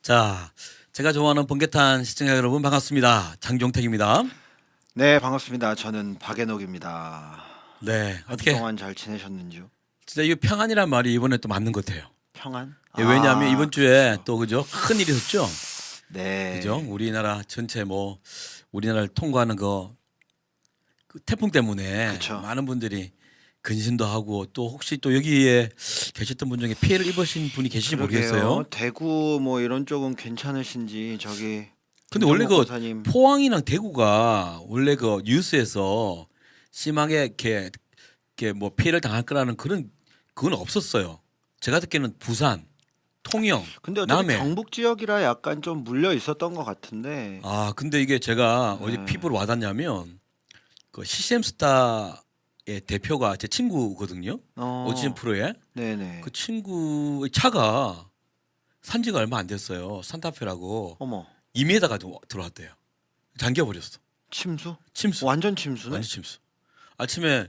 자, 제가 좋아하는 번개탄 시청자 여러분 반갑습니다. 장종택입니다. 네, 반갑습니다. 저는 박앤옥입니다. 네, 어떻게 한동안 잘 지내셨는지요? 진짜 이 평안이란 말이 이번에 또 맞는 것 같아요. 평안? 예, 왜냐하면 이번 주에 그렇죠. 또 그죠 큰 일이 있었죠. 네. 그죠? 우리나라 전체 뭐 우리나라를 통과하는 그 태풍 때문에 그쵸. 많은 분들이 근신도 하고 또 혹시 또 여기에 계셨던 분 중에 피해를 입으신 분이 계실지 그러게요. 모르겠어요. 대구 뭐 이런 쪽은 괜찮으신지 저기 근데 원래 김정목 그 권사님. 포항이랑 대구가 원래 그 뉴스에서 심하게 이렇게 뭐 피해를 당할 거라는 그건 없었어요. 제가 듣기에는 부산, 통영, 근데 어차피 남해. 경북 지역이라 약간 좀 물려 있었던 것 같은데. 아 근데 이게 제가 어디 네. 피부로 와닿냐면 그 CCM스타의 대표가 제 친구거든요. 오디션 프로에 네네. 그 친구의 차가 산지가 얼마 안 됐어요. 산타페라고 어머, 2m가 들어왔대요. 잠겨버렸어. 침수? 침수. 완전 침수네. 완전 침수. 아침에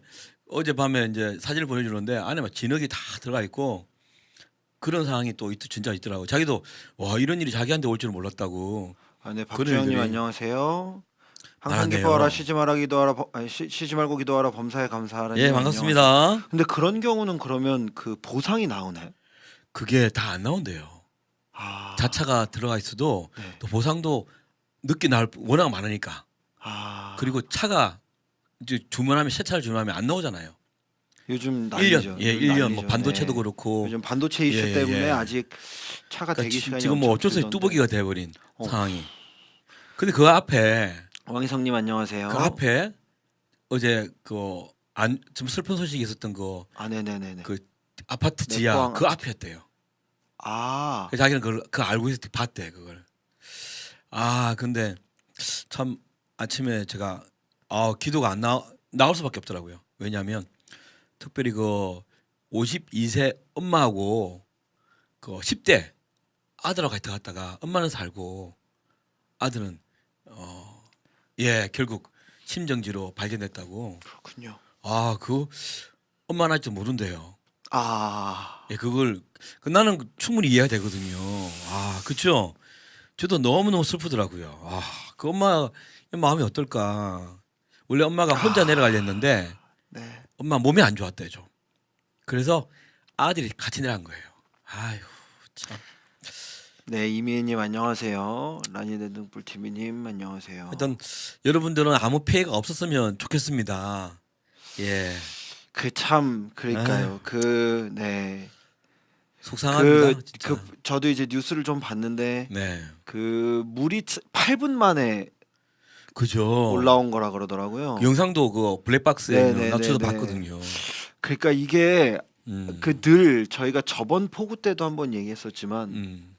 어젯밤에 이제 사진을 보내주는데 안에 막 진흙이 다 들어가 있고 그런 상황이 또 진짜 있더라고. 자기도 와 이런 일이 자기한테 올 줄은 몰랐다고. 아, 네, 그런 박주영님 일들이 안녕하세요. 항상 많았네요. 기뻐하라, 쉬지 마라 기도하라, 쉬지 말고 기도하라, 범사에 감사하라. 예 반갑습니다. 근데 그런 경우는 그러면 그 보상이 나오나요? 그게 다 안 나온대요. 아, 자차가 들어가 있어도 네. 또 보상도 늦게 나올 워낙 많으니까. 아, 그리고 차가 이제 주문하면 새 차를 주문하면 안 나오잖아요. 요즘 난리죠. 1년 예 요즘 1년 뭐 난리죠. 반도체도 네. 그렇고. 요즘 반도체 이슈 예, 때문에 예. 아직 차가 그러니까 대기 시간이 지금 뭐 어쩔 수 없이 길던데. 뚜벅이가 돼버린 어. 상황이. 근데 그 앞에 왕희성님 안녕하세요. 그 앞에 어제 좀 슬픈 소식이 있었던 아, 네네네네. 그 아파트 네, 지하 포항 그 앞이었대요. 아, 그래서 자기는 그걸 알고 있을 때 봤대 그걸. 아 근데 참 아침에 제가 기도가 안 나올 수밖에 없더라고요. 왜냐하면 특별히 그 52세 엄마하고 그 10대 아들하고 같이 갔다가 엄마는 살고 아들은 결국 심정지로 발견됐다고. 그렇군요. 그 엄마는 아직도 모른대요. 아, 예, 나는 충분히 이해가 되거든요. 그쵸? 저도 너무너무 슬프더라고요. 그 엄마 마음이 어떨까? 원래 엄마가 혼자 내려가려 했는데 네. 엄마 몸이 안 좋았대요, 좀. 그래서 아들이 같이 내려간 거예요. 아휴, 참. 네, 이미애님 안녕하세요. 라니네 등불TV님 안녕하세요. 하여튼 여러분들은 아무 피해가 없었으면 좋겠습니다. 예, 그 참 그러니까요. 네. 속상합니다, 진짜. 저도 이제 뉴스를 좀 봤는데 네, 그 물이 8분 만에 그죠. 올라온 거라 그러더라고요. 그 영상도 그 블랙박스에 있는 네네네네. 나 저도 봤거든요. 그러니까 이게 음, 그 늘 저희가 저번 폭우 때도 한번 얘기했었지만 음,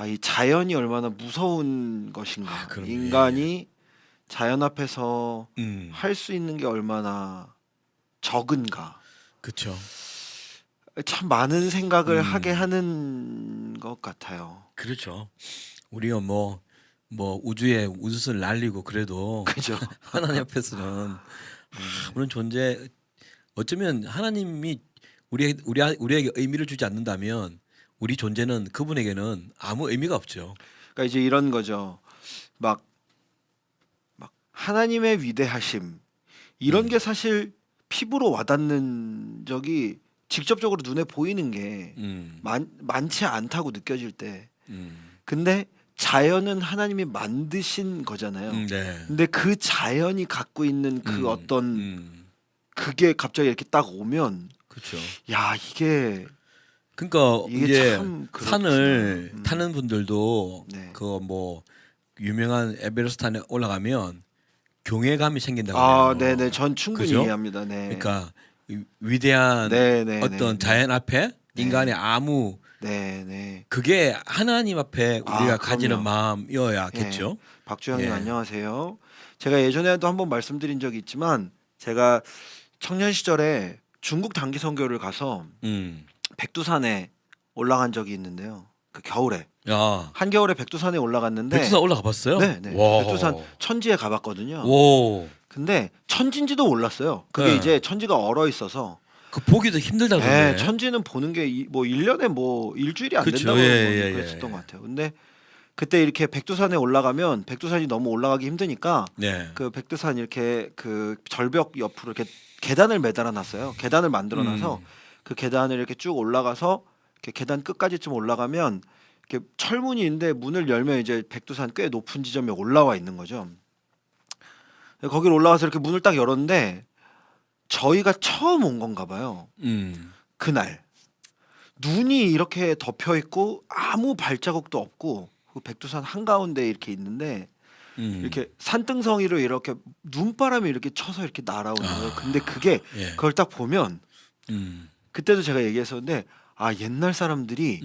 이 자연이 얼마나 무서운 것인가. 그럼요. 인간이 자연 앞에서 음, 할 수 있는 게 얼마나 적은가. 그렇죠. 참 많은 생각을 음. 하게 하는 것 같아요. 그렇죠. 우리가 뭐 우주에 우주선을 날리고 그래도 그죠? 하나님 앞에서는 아무런 존재 어쩌면 하나님이 우리에게 의미를 주지 않는다면 우리 존재는 그분에게는 아무 의미가 없죠. 그러니까 이제 이런 거죠. 막 하나님의 위대하심 이런 게 사실 피부로 와닿는 적이 직접적으로 눈에 보이는 게 음, 많지 않다고 느껴질 때. 음, 근데 자연은 하나님이 만드신 거잖아요. 네. 근데 그 자연이 갖고 있는 그 어떤 그게 갑자기 이렇게 딱 오면 그렇죠. 야 이게 그러니까 이게 이제 참 그렇구나. 산을 타는 분들도 네. 그 뭐 유명한 에베레스트 산에 올라가면 경외감이 생긴다고 아, 해요. 네네, 전 충분히 그죠? 이해합니다. 네. 그러니까 위대한 네네. 어떤 자연 앞에 네. 인간의 아무 네네. 그게 하나님 앞에 우리가 그럼요. 가지는 마음이어야겠죠. 박주영님 예. 안녕하세요. 제가 예전에도 한번 말씀드린 적이 있지만 제가 청년 시절에 중국 단기 선교를 가서 음. 백두산에 올라간 적이 있는데요. 그 겨울에 야, 한겨울에 백두산에 올라갔는데 백두산 올라가 봤어요? 네. 와. 백두산 천지에 가봤거든요. 오. 근데 천진지도 몰랐어요. 그게 네. 이제 천지가 얼어 있어서 그 보기도 힘들다고 예, 그러는데. 천지는 보는 게 뭐 1년에 뭐 일주일이 안 그쵸. 된다고 예. 그랬었던 것 같아요. 근데 그때 이렇게 백두산에 올라가면 백두산이 너무 올라가기 힘드니까 네. 그 백두산 이렇게 그 절벽 옆으로 이렇게 계단을 매달아 놨어요. 계단을 만들어 놔서 그 계단을 이렇게 쭉 올라가서 이렇게 계단 끝까지쯤 올라가면 이렇게 철문이 있는데 문을 열면 이제 백두산 꽤 높은 지점에 올라와 있는 거죠. 거기를 올라가서 이렇게 문을 딱 열었는데 저희가 처음 온 건가 봐요. 그날 눈이 이렇게 덮여 있고 아무 발자국도 없고 그 백두산 한가운데 이렇게 있는데 이렇게 산등성이로 이렇게 눈바람이 이렇게 쳐서 이렇게 날아오는 거예요. 근데 그게 예. 그걸 딱 보면 음. 그때도 제가 얘기했었는데 아 옛날 사람들이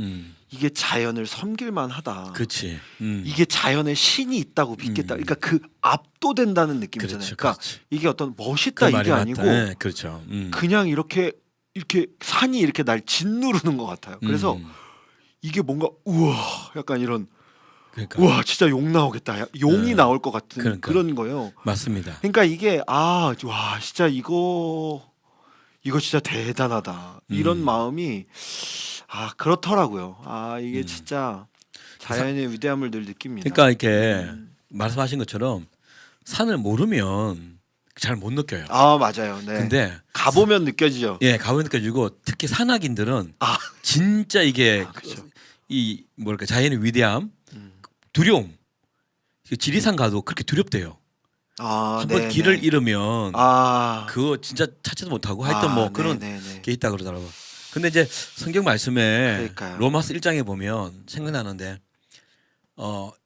이게 자연을 섬길만 하다. 그렇지. 이게 자연의 신이 있다고 믿겠다. 그러니까 그 압도된다는 느낌이잖아요. 그렇죠. 그러니까 그렇지. 이게 어떤 그 멋있다 말이 이게 맞다. 아니고 예, 그렇죠. 그냥 이렇게 산이 이렇게 날 짓누르는 것 같아요. 그래서 이게 뭔가 우와 약간 이런 그러니까 우와 진짜 욕 나오겠다. 용이 네. 나올 것 같은 그러니까. 그런 거예요. 맞습니다. 그러니까 이게 와 진짜 이거 진짜 대단하다. 이런 마음이 그렇더라고요. 이게 진짜 자연의 위대함을 늘 느낍니다. 그러니까 이렇게 말씀하신 것처럼 산을 모르면 잘 못 느껴요. 맞아요. 네. 근데 가보면 느껴지죠. 예, 가보면 느껴지고 특히 산악인들은 아. 진짜 이게 그렇죠. 이 뭐랄까 자연의 위대함, 두려움. 지리산 가도 그렇게 두렵대요. 한번 네네. 길을 잃으면 그거 진짜 찾지도 못하고 하여튼 뭐 그런 네네네. 게 있다 그러더라고. 근데 이제 성경 말씀에 그러니까요. 로마서 1장에 보면 생각나는데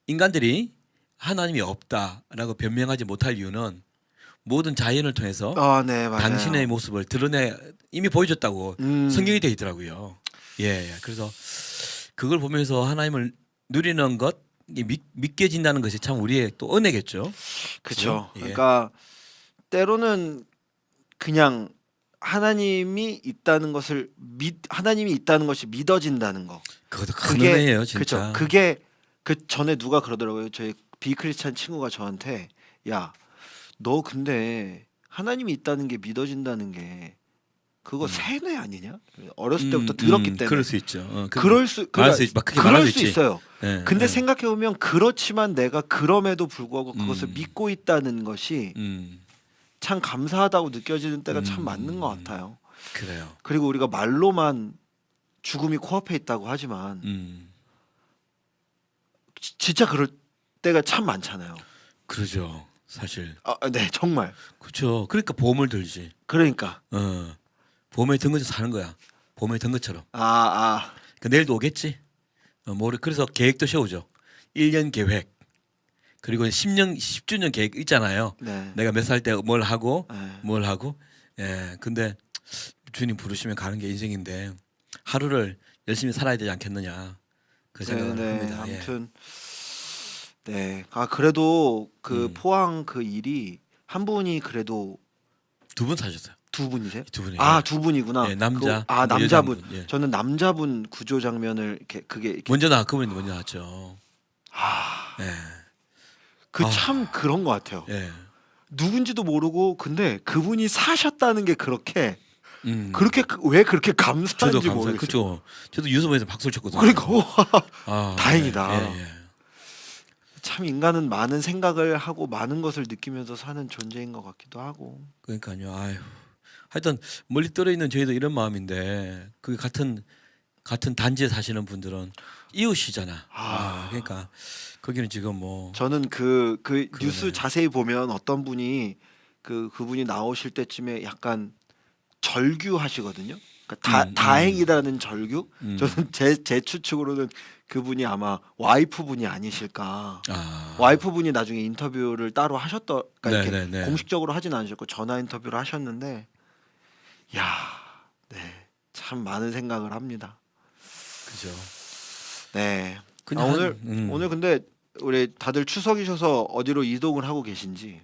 인간들이 하나님이 없다라고 변명하지 못할 이유는 모든 자연을 통해서 네 맞아요. 당신의 모습을 드러내 이미 보여줬다고 성경이 되어 있더라고요. 예. 그래서 그걸 보면서 하나님을 누리는 것 믿겨진다는 것이 참 우리의 또 은혜겠죠. 그렇죠. 예. 그러니까 때로는 그냥 하나님이 있다는 것을 하나님이 있다는 것이 믿어진다는 거. 그것도 큰 은혜예요, 진짜. 그렇죠. 그게 그 전에 누가 그러더라고요. 저희 비크리스찬 친구가 저한테 야, 너 근데 하나님이 있다는 게 믿어진다는 게 그거 세뇌 아니냐? 어렸을 때부터 들었기 때문에. 그럴 수 있죠. 그럴 수 그럴 수 있어요. 예, 근데 예. 생각해 보면 그렇지만 내가 그럼에도 불구하고 그것을 믿고 있다는 것이 참 감사하다고 느껴지는 때가 참 많는 것 같아요. 그래요. 그리고 우리가 말로만 죽음이 코앞에 있다고 하지만 진짜 그럴 때가 참 많잖아요. 그러죠. 사실. 네, 정말. 그렇죠. 그러니까 보험을 들지. 그러니까. 보험에 든 것처럼 사는 거야. 보험에 든 것처럼. 그 내일도 오겠지. 그래서 계획도 세우죠. 1년 계획. 그리고 10주년 계획 있잖아요. 네. 내가 몇 살 때 뭘 하고 네. 뭘 하고. 예. 근데 주님 부르시면 가는 게 인생인데 하루를 열심히 살아야 되지 않겠느냐. 그 생각을 합니다. 예. 아무튼 네. 그래도 그 음. 포항 그 일이 한 분이 그래도 2분 사셨어요. 두 분이세요? 2분이. 두 분이구나. 예, 남자. 그, 남자분. 여자분, 예. 저는 남자분 구조 장면을 그게 그분이 먼저 나왔죠. 예. 참 그런 것 같아요. 예. 누군지도 모르고 근데 그분이 사셨다는 게 그렇게 그렇게 왜 그렇게 저도 감사한지 감사해요. 모르겠어요. 그렇죠. 저도 유튜브에서 박수를 쳤거든요. 그러니까 다행이다. 예. 참 인간은 많은 생각을 하고 많은 것을 느끼면서 사는 존재인 것 같기도 하고. 그러니까요. 아유. 하여튼 멀리 떨어 있는 저희도 이런 마음인데 그 같은 단지에 사시는 분들은 이웃이잖아. 그러니까 거기는 지금 뭐 저는 그 뉴스 그러네. 자세히 보면 어떤 분이 그분이 나오실 때쯤에 약간 절규하시거든요. 그러니까 다행이다는 절규. 저는 제 추측으로는 그분이 아마 와이프분이 아니실까. 와이프분이 나중에 인터뷰를 따로 하셨더. 그러니까 이렇게 네. 공식적으로 하진 않으셨고 전화 인터뷰를 하셨는데, 참 많은 생각을 합니다. 그죠. 네. 그냥 오늘 근데 우리 다들 추석이셔서 어디로 이동을 하고 계신지.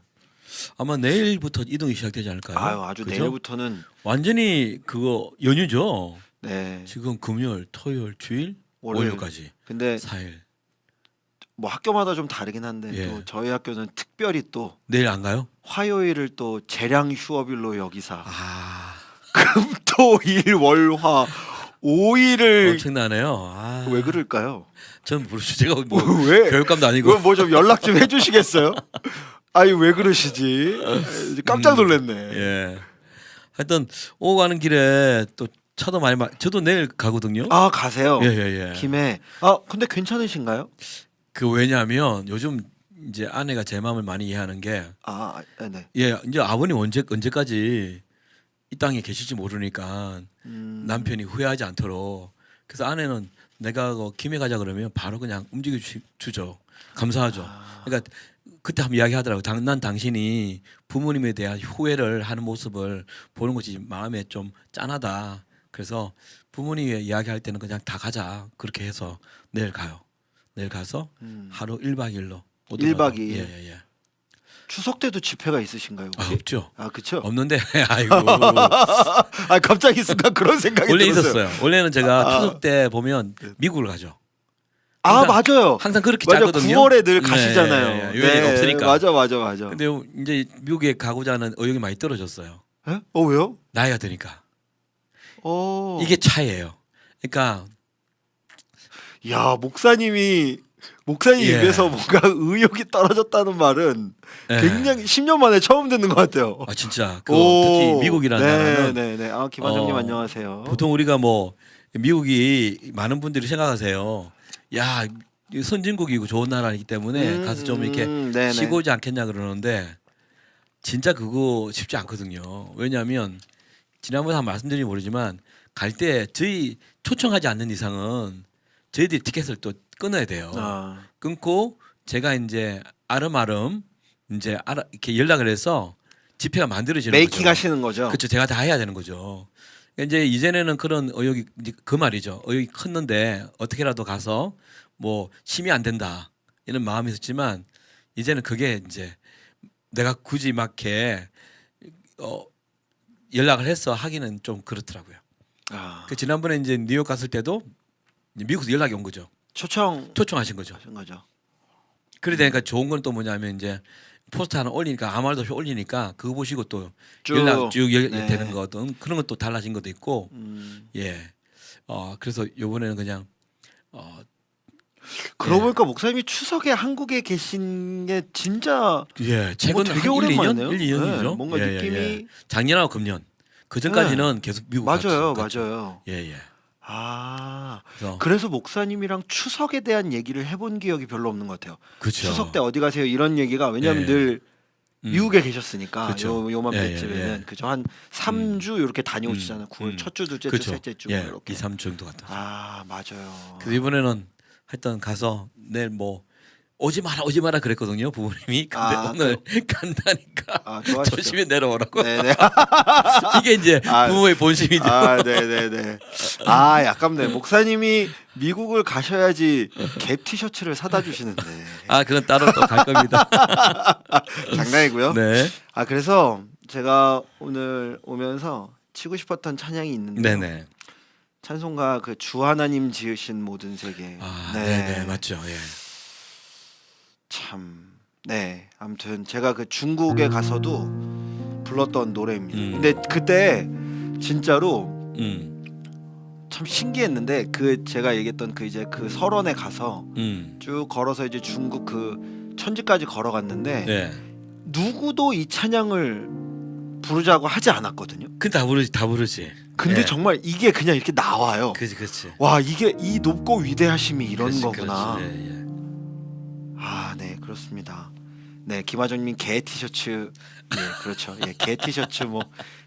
아마 내일부터 이동이 시작되지 않을까요? 아주 그죠? 내일부터는 완전히 그거 연휴죠. 네. 지금 금요일, 토요일, 주일, 월요일까지 근데 4일. 뭐 학교마다 좀 다르긴 한데 예. 또 저희 학교는 특별히 또 내일 안 가요? 화요일을 또 재량 휴업일로 여기사 아. 금토 토일월화 5일을 엄청나네요. 아, 왜 그럴까요? 전 모르죠. 제가 뭐 왜? 교육감도 아니고. 이거 뭐 좀 연락 좀 해주시겠어요? 아니 왜 그러시지? 깜짝 놀랐네. 예. 하여튼 오고 가는 길에 또 차도 많이 저도 내일 가거든요. 아 가세요. 예. 김해. 아 근데 괜찮으신가요? 그 왜냐하면 요즘 이제 아내가 제 마음을 많이 이해하는 게 네. 예, 이제 아버님 언제까지 이 땅에 계실지 모르니까 남편이 후회하지 않도록 그래서 아내는 내가 김해 가자 그러면 바로 그냥 움직여 주죠. 감사하죠. 그러니까 그때 한번 이야기하더라고요. 난 당신이 부모님에 대한 후회를 하는 모습을 보는 것이 마음에 좀 짠하다. 그래서 부모님이 이야기할 때는 그냥 다 가자. 그렇게 해서 내일 가요. 내일 가서 하루 1박 2일로 1박 2일. 예. 추석 때도 집회가 있으신가요? 혹시? 없죠. 그렇죠. 없는데 아이고. 갑자기 순간 그런 생각이 원래 들었어요. 있었어요. 원래는 제가 추석 때 보면 미국을 가죠. 맞아요. 항상 그렇게 맞아. 짜거든요. 9월에 늘 가시잖아요. 여행이 없으니까. 맞아. 근데 이제 미국에 가고자 하는 의욕이 많이 떨어졌어요. 에? 왜요? 나이가 드니까. 어. 이게 차이예요. 그러니까 야 목사님 예. 입에서 뭔가 의욕이 떨어졌다는 말은 예. 굉장히 10년 만에 처음 듣는 것 같아요. 진짜 특히 미국이라는 나라는 네네네. 김한정님 안녕하세요. 보통 우리가 뭐 미국이 많은 분들이 생각하세요. 야 선진국이고 좋은 나라이기 때문에 가서 좀 이렇게 네네. 쉬고 오지 않겠냐 그러는데 진짜 그거 쉽지 않거든요. 왜냐하면 지난번에 한 말씀드린 모르지만 갈 때 저희 초청하지 않는 이상은 저희들이 티켓을 또 끊어야 돼요. 끊고 제가 이제 아름아름 이제 이렇게 연락을 해서 집회가 만들어지는 메이킹 거죠. 하시는 거죠. 그렇죠. 제가 다 해야 되는 거죠. 이제 이전에는 그런 의욕이 그 말이죠. 의욕이 컸는데 어떻게라도 가서 뭐 심이 안 된다 이런 마음이 있었지만 이제는 그게 이제 내가 굳이 막 이렇게 연락을 해서 하기는 좀 그렇더라고요. 그 지난번에 이제 뉴욕 갔을 때도 이제 미국에서 연락이 온 거죠. 초청하신 거죠. 하신 거죠. 그러니까 좋은 건 또 뭐냐면 이제 포스터 하나 올리니까 아무 말도 없이 올리니까 그거 보시고 또 쭉. 연락 쭉 네. 되는 거든 그런 것도 달라진 것도 있고 예. 그래서 요번에는 그냥 그러고 보니까 목사님이 추석에 한국에 계신 게 진짜 최근 되게 한 1, 2년? 오랜만이네요. 1, 2년이죠. 뭔가 느낌이 작년하고 금년. 그 전까지는 계속 미국 맞아요. 갔죠. 예. 그래서 목사님이랑 추석에 대한 얘기를 해본 기억이 별로 없는 것 같아요. 그렇죠. 추석 때 어디 가세요? 이런 얘기가 왜냐하면 늘 미국에 계셨으니까 그쵸. 요맘때쯤에는 그죠 한 3주 이렇게 다녀오시잖아요. 9월 첫 주, 둘째 주, 그쵸. 셋째 주 예. 이렇게. 2, 3주 정도 갔다. 맞아요. 그래서 이번에는 하여튼 가서 내일 뭐 오지 마라 그랬거든요 부모님이. 근데 오늘 간다니까 좋아하시죠? 조심히 내려오라고. 네네. 이게 이제 부모의 본심이죠. 네네네. 아깝네. 목사님이 미국을 가셔야지 갭 티셔츠를 사다 주시는데. 그건 따로 또 갈 겁니다. 장난이고요. 네. 그래서 제가 오늘 오면서 치고 싶었던 찬양이 있는데. 네네. 찬송가 그 주 하나님 지으신 모든 세계. 네, 맞죠. 예. 참. 네. 아무튼 제가 그 중국에 가서도 불렀던 노래입니다. 근데 그때 진짜로 참 신기했는데 그 제가 얘기했던 그 이제 그 설원에 가서 쭉 걸어서 이제 중국 그 천지까지 걸어갔는데 네. 누구도 이 찬양을 부르자고 하지 않았거든요. 근데 다 부르지. 근데 예. 정말 이게 그냥 이렇게 나와요. 그렇지. 와 이게 이 높고 위대하심이 이런 거구나. 그렇지. 예. 네 그렇습니다. 네 김하정님 개 티셔츠 그렇죠. 개 티셔츠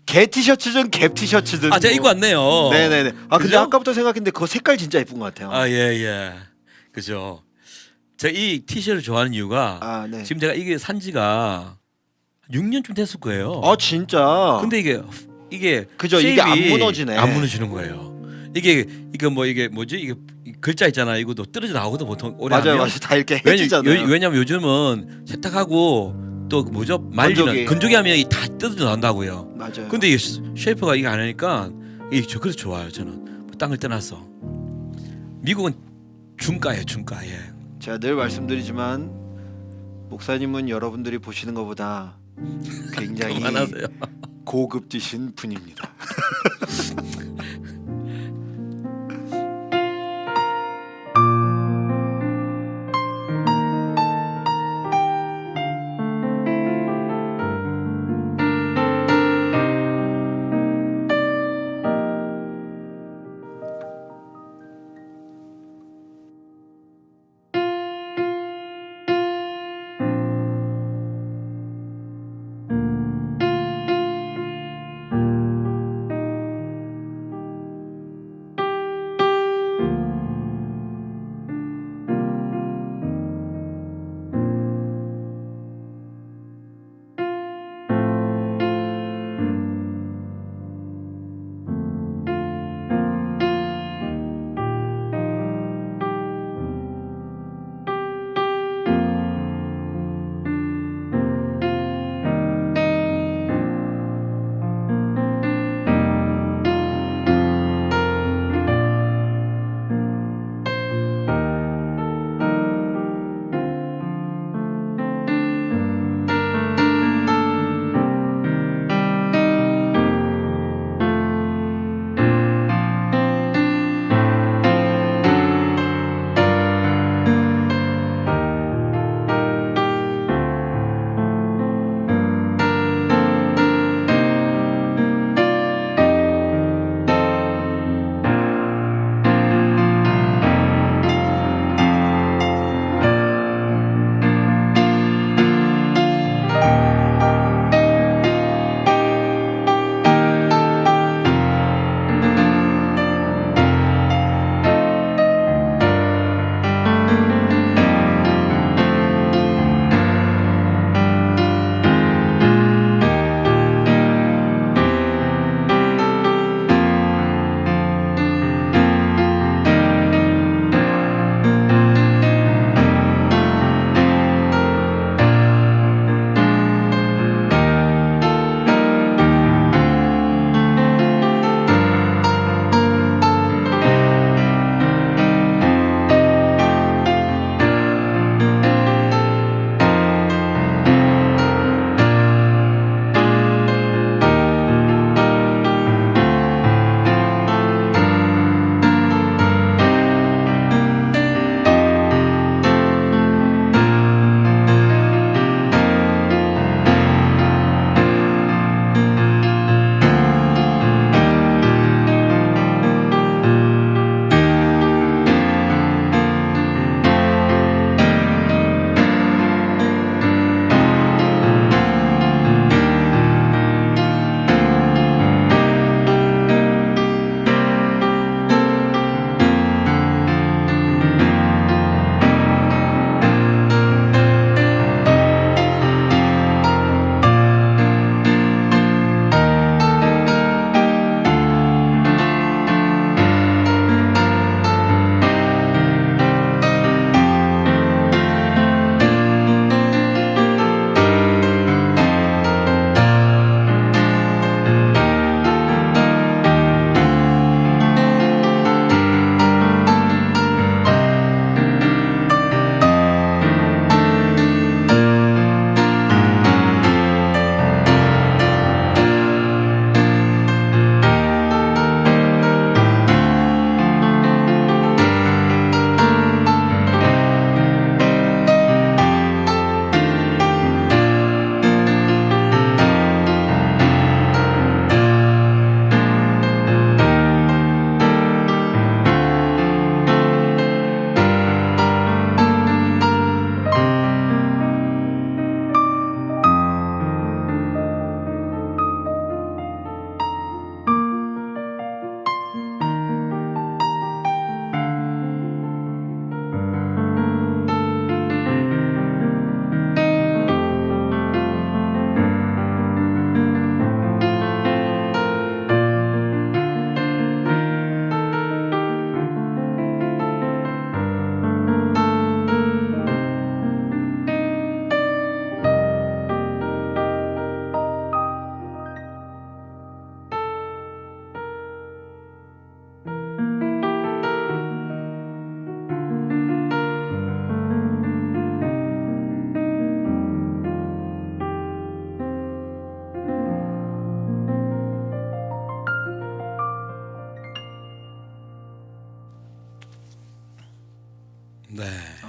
개 티셔츠든 갭 티셔츠든 제가 입고 왔네요. 네네네. 근데 그죠? 아까부터 생각했는데 그 색깔 진짜 예쁜 것 같아요. 예. 그죠. 제가 이 티셔츠를 좋아하는 이유가 네. 지금 제가 이게 산지가 6년쯤 됐을 거예요. 진짜. 근데 이게 그죠. 이게 안 쉐입이 무너지네. 안 무너지는 거예요. 이게 뭐지? 이게 글자 있잖아. 이거도 떨어져 나오거든 보통 오래 맞아요. 하면. 다 이렇게 해지잖아요. 왜냐면 요즘은 세탁하고 또 말리는 건조기 하면 다 뜯어져 나온다고요. 맞아요. 근데 이 쉐이퍼가 이게 안 하니까 그래서 좋아요. 저는 땅을 떠나서 미국은 중가예요. 제가 늘 말씀드리지만 목사님은 여러분들이 보시는 것보다 굉장히 그만하세요. 고급지신 분입니다.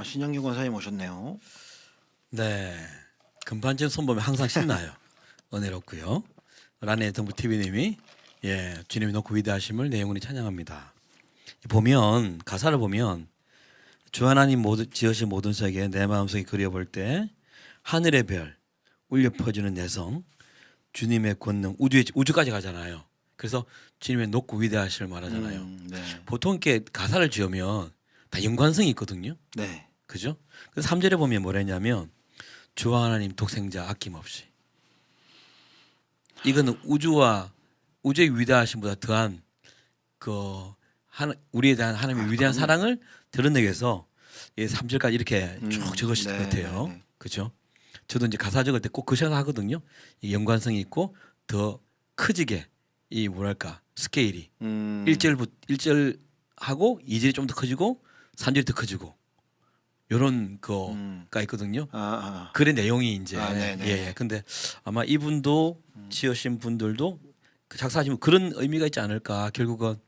신영규 권사님 오셨네요. 네, 금반지 손보면 항상 신나요. 은혜롭고요. 란의 동부 TV님이 주님이 높고 위대하심을 내 영혼이 찬양합니다. 보면 가사를 보면 주 하나님 지으신 모든 세계 내 마음속에 그려볼 때 하늘의 별 울려 퍼지는 내성 주님의 권능 우주까지 가잖아요. 그래서 주님의 높고 위대하심을 말하잖아요. 네. 보통 이렇게 가사를 지으면 다 연관성이 있거든요. 네. 그죠? 그래서 3절에 보면 뭐라 했냐면 주 하나님 독생자 아낌없이 이거는 우주의 위대하심보다 더한 우리에 대한 하나님의 위대한 사랑을 드러내기 위해서 3절까지 이렇게 쭉 적으실 것 같아요. 네. 그죠? 저도 이제 가사 적을 때 꼭 그 생각하거든요. 이 연관성이 있고 더 커지게 이 뭐랄까 스케일이 1절 하고 2절이 좀 더 커지고 3절이 더 커지고 요런 거가 있거든요. 글의 내용이 이제 근데 아마 이분도 지으신 분들도 작사하시면 그런 의미가 있지 않을까. 결국은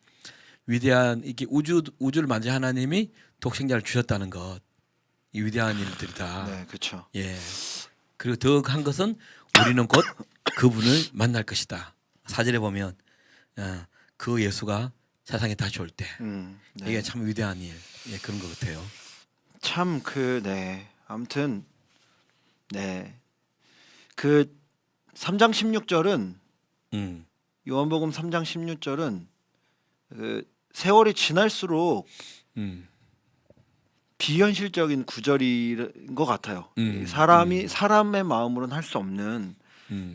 위대한 이렇게 우주를 만든 하나님이 독생자를 주셨다는 것, 이 위대한 일들이다. 네, 그렇죠. 그리고 더 한 것은 우리는 곧 그분을 만날 것이다. 4절에 보면 그 예수가 세상에 다시 올 때 이게 참 위대한 일, 그런 것 같아요. 참 아무튼 그 3장 16절은 요한복음 3장 16절은 그 세월이 지날수록 비현실적인 구절인 것 같아요. 사람의 마음으로는 할 수 없는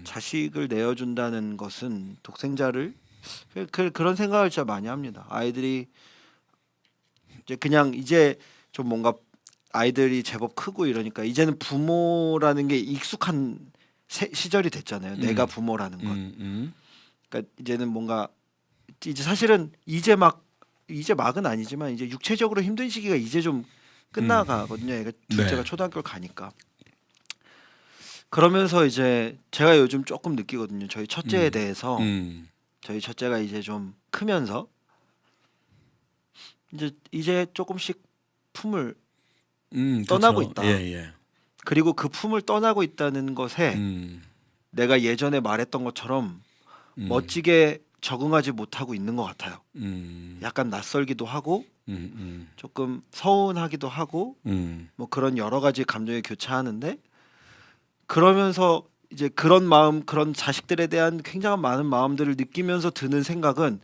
자식을 내어준다는 것은 독생자를 그런 생각을 진짜 많이 합니다. 아이들이 이제 좀 뭔가 아이들이 제법 크고 이러니까 이제는 부모라는 게 익숙한 시절이 됐잖아요. 내가 부모라는 것. 그러니까 이제는 뭔가 이제 사실은 이제 막은 아니지만 이제 육체적으로 힘든 시기가 이제 좀 끝나가거든요. 얘가 둘째가 초등학교를 가니까. 그러면서 이제 제가 요즘 조금 느끼거든요. 저희 첫째에 대해서 저희 첫째가 이제 좀 크면서 이제 조금씩 품을 떠나고 있다. 그리고 그 품을 떠나고 있다는 것에 내가 예전에 말했던 것처럼 멋지게 적응하지 못하고 있는 것 같아요. 약간 낯설기도 하고 조금 서운하기도 하고 뭐 그런 여러 가지 감정이 교차하는데 그러면서 이제 그런 마음, 그런 자식들에 대한 굉장한 많은 마음들을 느끼면서 드는 생각은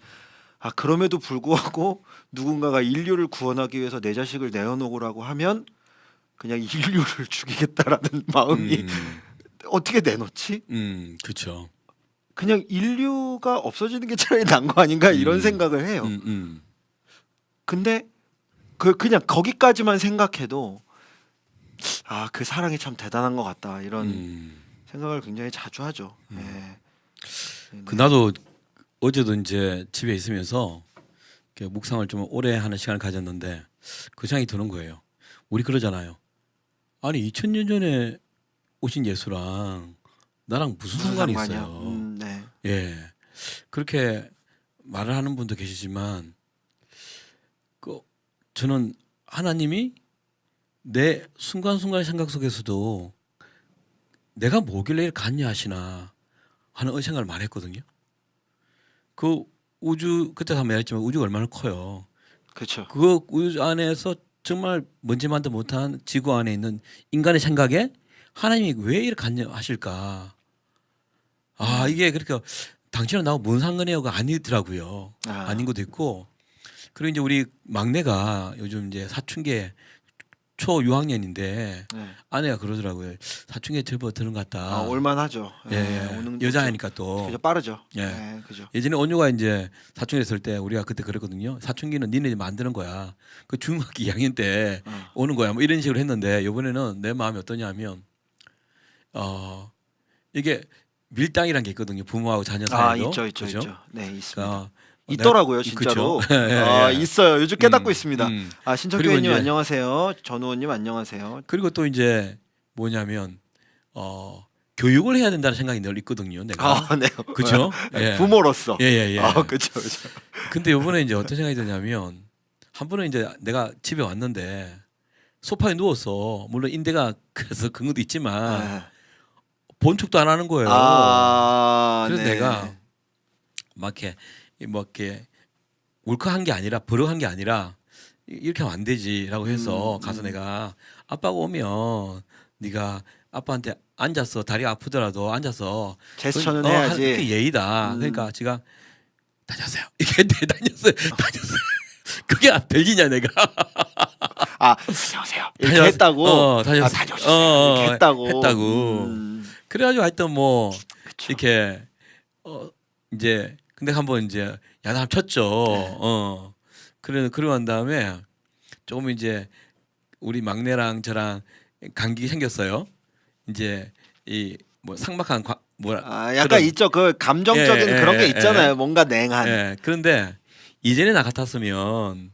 그럼에도 불구하고 누군가가 인류를 구원하기 위해서 내 자식을 내어놓으라고 하면 그냥 인류를 죽이겠다라는 마음이 어떻게 내놓지? 그렇죠. 그냥 인류가 없어지는 게 차라리 나은 거 아닌가 이런 생각을 해요. 근데 그냥 거기까지만 생각해도 그 사랑이 참 대단한 것 같다 이런 생각을 굉장히 자주 하죠. 나도 어제도 이제 집에 있으면서 묵상을 좀 오래 하는 시간을 가졌는데 그 생각이 드는 거예요. 우리 그러잖아요. 아니 2000년 전에 오신 예수랑 나랑 무슨 상관이 있어요. 그렇게 말을 하는 분도 계시지만 저는 하나님이 내 순간순간의 생각 속에서도 내가 뭐길래 이렇게 갔냐 하시나 하는 생각을 많이 했거든요. 그 우주 그때 다 말했지만 우주가 얼마나 커요. 그렇죠. 그 우주 안에서 정말 먼지만도 못한 지구 안에 있는 인간의 생각에 하나님이 왜 이렇게 갔냐 하실까? 이게 그러니까 당신은 나하고 뭔 상관이야가 아니더라고요. 아닌 것도 있고 그리고 이제 우리 막내가 요즘 이제 사춘기에 초 6학년인데 아내가 그러더라고요. 사춘기에 접어드는 것 같다. 올만하죠. 여자애니까 또. 그죠, 빠르죠. 그죠. 예전에 온유가 이제 사춘기 했을 때 우리가 그때 그랬거든요. 사춘기는 니네 만드는 거야. 그 중학교 2학년 때 오는 거야. 뭐 이런 식으로 했는데 이번에는 내 마음이 어떠냐면 이게 밀당이라는 게 있거든요. 부모하고 자녀 사이도. 있죠. 네, 있습니다. 그러니까 있더라고요, 진짜로. 있어요. 요즘 깨닫고 있습니다. 신청교회님 안녕하세요. 전우원님 안녕하세요. 그리고 또 이제 뭐냐면 교육을 해야 된다는 생각이 늘 있거든요. 내가. 그렇죠. 부모로서. 그렇죠. 근데 이번에 이제 어떤 생각이 드냐면 한 번은 이제 내가 집에 왔는데 소파에 누웠어. 물론 인대가 그래서 그런 것도 있지만 네. 본 척도 안 하는 거예요. 그래서 네. 내가 막 이렇게 뭐 이렇게 울컥한 게 아니라 버럭한 게 아니라 이렇게 하면 안 되지라고 해서 가서 내가 아빠가 오면 네가 아빠한테 앉아서 다리가 아프더라도 앉아서 제스처는 그게 해야지. 예의다. 그러니까 제가 다녔어요. 이게 다녔어요. 그게 별기냐 내가. 다녀오세요. 이렇게 했다고. 다녔어. 다녀오셨어요. 이렇게 했다고. 했다고. 그래가지고 하여튼 뭐 그쵸. 이렇게 이제 근데 한번 이제 야단 쳤죠. 네. 그러고 난 다음에 조금 이제 우리 막내랑 저랑 감기 생겼어요. 이제 이 뭐 삭막한 약간 그런- 있죠. 그 감정적인 예, 그런 게 예, 있잖아요. 뭔가 냉한. 예. 그런데 이전에 나 같았으면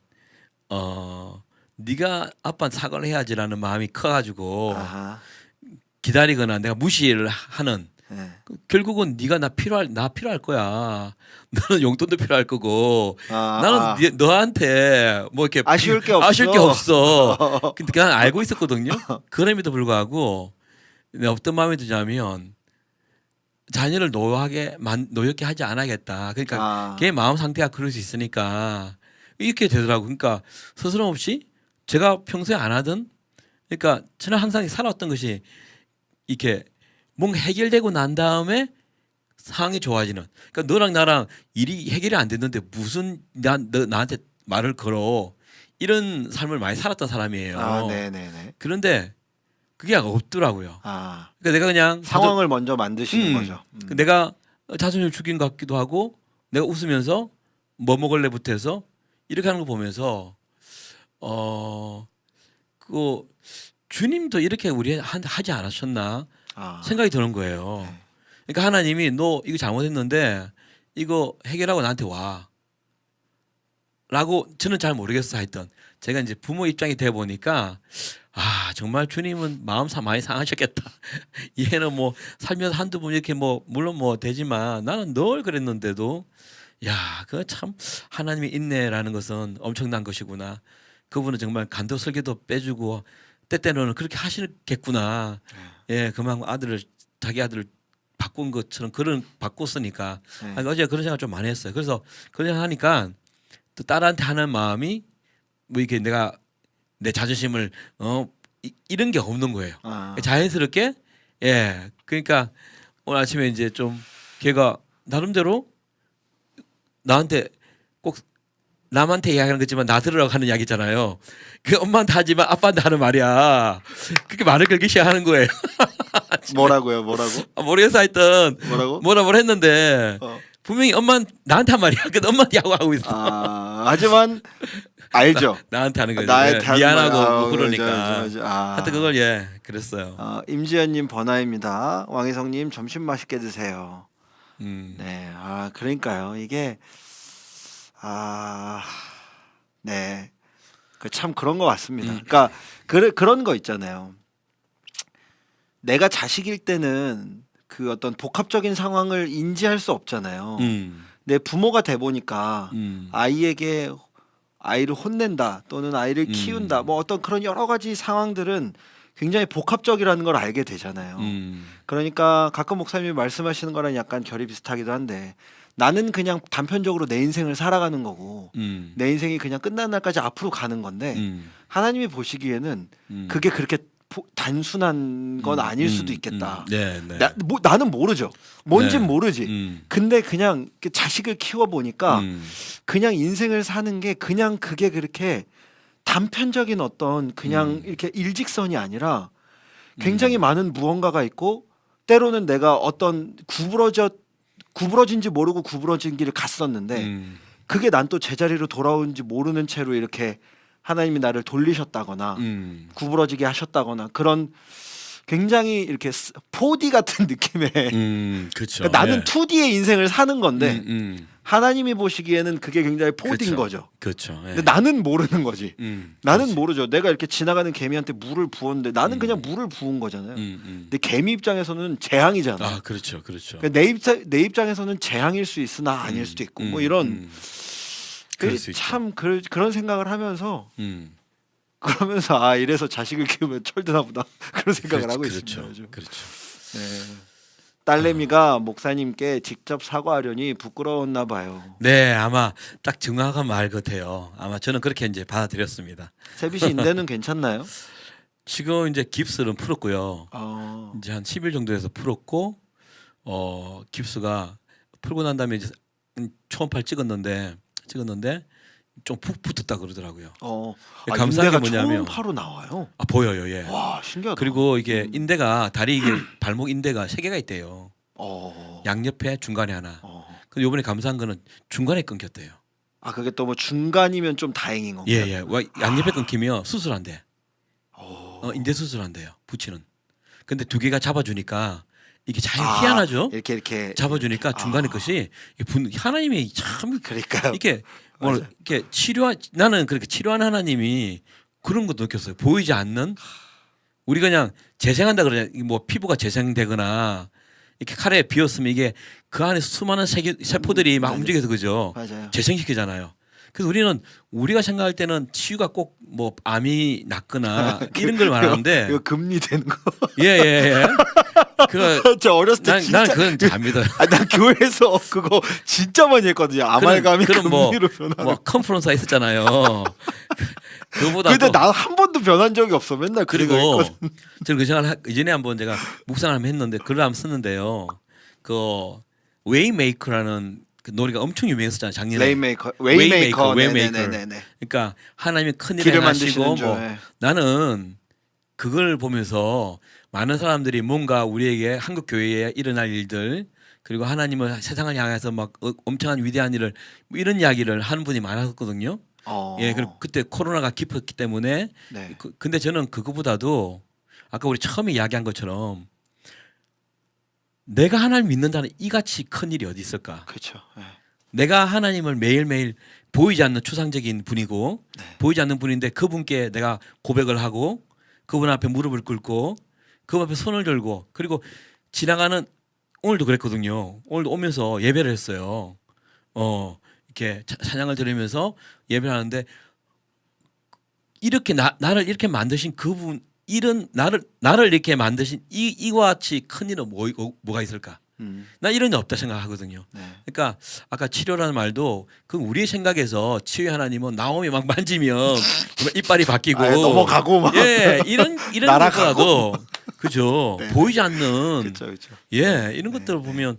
네가 아빠한테 사과를 해야지라는 마음이 커가지고 아하. 기다리거나 내가 무시를 하는 네. 결국은 네가 나 필요할 거야. 너는 용돈도 필요할 거고 나는 너한테 뭐 이렇게 아쉬울 게 아쉬울 게 없어. 없어. 근데 난 알고 있었거든요. 그럼에도 불구하고 내가 어떤 마음이 드냐면 자녀를 노엽게 하지 않아야겠다. 그러니까 걔 마음 상태가 그럴 수 있으니까 이렇게 되더라고. 그러니까 스스럼 없이 제가 평소에 안 하던 그러니까 저는 항상 살아왔던 것이 이렇게 뭔가 해결되고 난 다음에 상황이 좋아지는. 그러니까 너랑 나랑 일이 해결이 안 됐는데 무슨 너 나한테 말을 걸어 이런 삶을 많이 살았던 사람이에요. 네네네. 그런데 그게 없더라고요. 아, 그러니까 내가 그냥 상황을 먼저 만드시는 거죠. 내가 자존심 죽인 것 같기도 하고 내가 웃으면서 뭐 먹을래부터 해서 이렇게 하는 거 보면서 그거 주님도 이렇게 우리 하지 않으셨나 생각이 드는 거예요. 네. 그러니까 하나님이 너 이거 잘못했는데 이거 해결하고 나한테 와. 라고 저는 잘 모르겠어 하여튼 제가 이제 부모 입장이 돼 보니까 정말 주님은 마음 많이 상하셨겠다. 얘는 뭐 살면서 한두 번 이렇게 뭐 물론 뭐 되지만 나는 늘 그랬는데도 그 참 하나님의 인내라는 것은 엄청난 것이구나. 그분은 정말 간도 설계도 빼주고 때때로는 그렇게 하시겠구나. 예, 그만큼 자기 아들을 바꾼 것처럼 바꿨으니까 네. 어제 그런 생각 좀 많이 했어요. 그래서 그런 생각 하니까 또 딸한테 하는 마음이 뭐 이렇게 내가 내 자존심을 이런 게 없는 거예요. 자연스럽게 그러니까 오늘 아침에 이제 좀 걔가 나름대로 나한테 꼭 남한테 이야기하는 거지만 나 들으라고 하는 이야기 있잖아요. 그 엄마한테 하지만 아빠한테 하는 말이야. 그렇게 말을 걸기 시작하는 거예요. 뭐라고요? 모르겠어 하여튼 뭐라고? 뭐라 했는데 분명히 엄마는 나한테 한 말이야. 근데 엄마한테 하고 있어. 하지만 알죠. 나한테 하는 거지. 나한테 하는 미안하고 말. 뭐 그러니까. 그죠. 하여튼 그걸 그랬어요. 임지연님 번화입니다. 왕희성님 점심 맛있게 드세요. 네, 그러니까요. 이게 네, 참 그런 것 같습니다. 그러니까 그런 거 있잖아요. 내가 자식일 때는 그 어떤 복합적인 상황을 인지할 수 없잖아요. 내 부모가 돼 보니까 아이를 혼낸다 또는 아이를 키운다 뭐 어떤 그런 여러 가지 상황들은 굉장히 복합적이라는 걸 알게 되잖아요. 그러니까 가끔 목사님이 말씀하시는 거랑 약간 결이 비슷하기도 한데 나는 그냥 단편적으로 내 인생을 살아가는 거고 내 인생이 그냥 끝나는 날까지 앞으로 가는 건데 하나님이 보시기에는 그게 그렇게 단순한 건 아닐 수도 있겠다. 네. 나는 모르죠. 뭔진 네. 모르지. 근데 그냥 자식을 키워 보니까 그냥 인생을 사는 게 그냥 그게 그렇게 단편적인 어떤 그냥 이렇게 일직선이 아니라 굉장히 많은 무언가가 있고 때로는 내가 어떤 구부러진지 모르고 구부러진 길을 갔었는데 그게 난 또 제자리로 돌아오는지 모르는 채로 이렇게 하나님이 나를 돌리셨다거나 구부러지게 하셨다거나 그런 굉장히 이렇게 4D 같은 느낌의 그렇죠. 그러니까 나는 2D의 인생을 사는 건데 하나님이 보시기에는 그게 굉장히 4D인 거죠. 그렇죠. 근데 나는 모르는 거지. 나는 그렇지. 모르죠. 내가 이렇게 지나가는 개미한테 물을 부었는데 나는 그냥 물을 부은 거잖아요. 근데 개미 입장에서는 재앙이잖아. 그렇죠. 그러니까 내 입장에서는 재앙일 수 있으나 아닐 수도 있고 뭐 이런 그럴 수 참 그런 생각을 하면서 그러면서 아 이래서 자식을 키우면 철드나 보다 그런 생각을 하고 있습니다. 그렇죠. 요즘. 그렇죠. 네. 딸내미가 목사님께 직접 사과하려니 부끄러웠나 봐요. 네, 아마 딱 정확한 말 같아요. 아마 저는 그렇게 이제 받아들였습니다. 세비 씨 인대는 괜찮나요? 지금 이제 깁스는 풀었고요. 어. 이제 한 10일 정도에서 풀었고 깁스가 풀고 난 다음에 이제 초음파를 찍었는데 좀 푹 붙었다 그러더라고요. 감사한 게 인대가 뭐냐면 초음파로 나와요. 보여요. 예. 와 신기하다. 그리고 이게 인대가 다리 이게 발목 인대가 3개가 있대요. 어. 양옆에 중간에 하나. 어. 근데 이번에 감사한 거는 중간에 끊겼대요. 아 그게 또 뭐 중간이면 좀 다행인 건가요? 예. 양옆에 끊기면 수술한대. 어. 인대 수술한대요. 붙이는. 근데 2개가 잡아주니까 이게 잘 아, 희한하죠. 이렇게 잡아주니까 중간에 것이 하나님이 참 그러니까요. 이게 뭐 맞아요. 이렇게 나는 그렇게 치료하는 하나님이 그런 것도 느꼈어요. 보이지 않는 우리 그냥 재생한다 그러냐 뭐 피부가 재생되거나 이렇게 칼에 비었으면 이게 그 안에 수많은 세포들이 막 맞아요. 움직여서 그죠. 맞아요. 재생시키잖아요. 그래서 우리가 생각할 때는 치유가 꼭 뭐 암이 낫거나 이런 걸 말하는데 이거 금리 되는 거. 예. 그 저 어렸을 때 진짜 난 그건 잘 믿어요. 난 교회에서 그거 진짜 많이 했거든요. 아말감이 그런 금리로 변하는. 뭐 컨퍼런스가 있었잖아요. 그거보다 근데 난 한 번도 변한 적이 없어. 맨날 그 그리고 생각했거든. 저는 그 생각을 이전에 한번 제가 묵상을 한번 했는데 글을 한번 썼는데요. 그 웨이메이커라는 그 노래가 엄청 유명했었잖아요. 작년에. 웨이메이커. 웨이메이커. 네네네. 그러니까 하나님이 큰 일을 길을 하시고 만드시는 줄. 뭐 네. 나는 그걸 보면서 많은 사람들이 뭔가 우리에게 한국 교회에 일어날 일들 그리고 하나님을 세상을 향해서 막 엄청난 위대한 일을 뭐 이런 이야기를 하는 분이 많았거든요. 예, 그리고 그때 코로나가 깊었기 때문에 네. 근데 저는 그거보다도 아까 우리 처음에 이야기한 것처럼 내가 하나님 믿는다는 이같이 큰 일이 어디 있을까? 그렇죠. 네. 내가 하나님을 매일매일 보이지 않는 추상적인 분이고 네. 보이지 않는 분인데 그분께 내가 고백을 하고 그분 앞에 무릎을 꿇고 그분 앞에 손을 들고 그리고 지나가는 오늘도 그랬거든요. 오늘도 오면서 예배를 했어요. 이렇게 찬양을 들으면서 예배를 하는데 이렇게 나를 이렇게 만드신 그분 이런 나를 이렇게 만드신 이와 같이 큰 일은 뭐가 있을까? 나 이런 일 없다 생각하거든요. 네. 그러니까 아까 치료라는 말도 그 우리의 생각에서 치유의 하나님은 나오미 막 만지면 정말 이빨이 바뀌고 넘어가고 막. 예 이런 날아가고. 것보다도 그죠 네. 보이지 않는 그렇죠. 예 이런 네, 것들을 네. 보면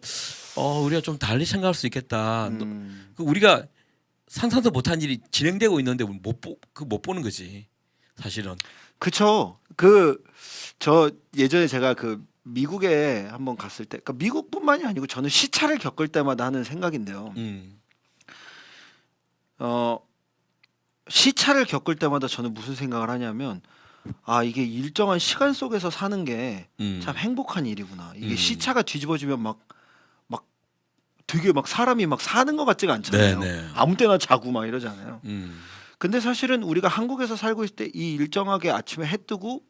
우리가 좀 달리 생각할 수 있겠다. 음. 그 우리가 상상도 못한 일이 진행되고 있는데 못 보는 거지 사실은. 그쵸. 저 예전에 제가 그 미국에 한번 갔을 때, 그러니까 미국뿐만이 아니고 저는 시차를 겪을 때마다 하는 생각인데요. 시차를 겪을 때마다 저는 무슨 생각을 하냐면, 아 이게 일정한 시간 속에서 사는 게 참 행복한 일이구나. 이게 시차가 뒤집어지면 막 되게 막 사람이 막 사는 것 같지가 않잖아요. 네네. 아무 때나 자고 막 이러잖아요. 근데 사실은 우리가 한국에서 살고 있을 때 이 일정하게 아침에 해 뜨고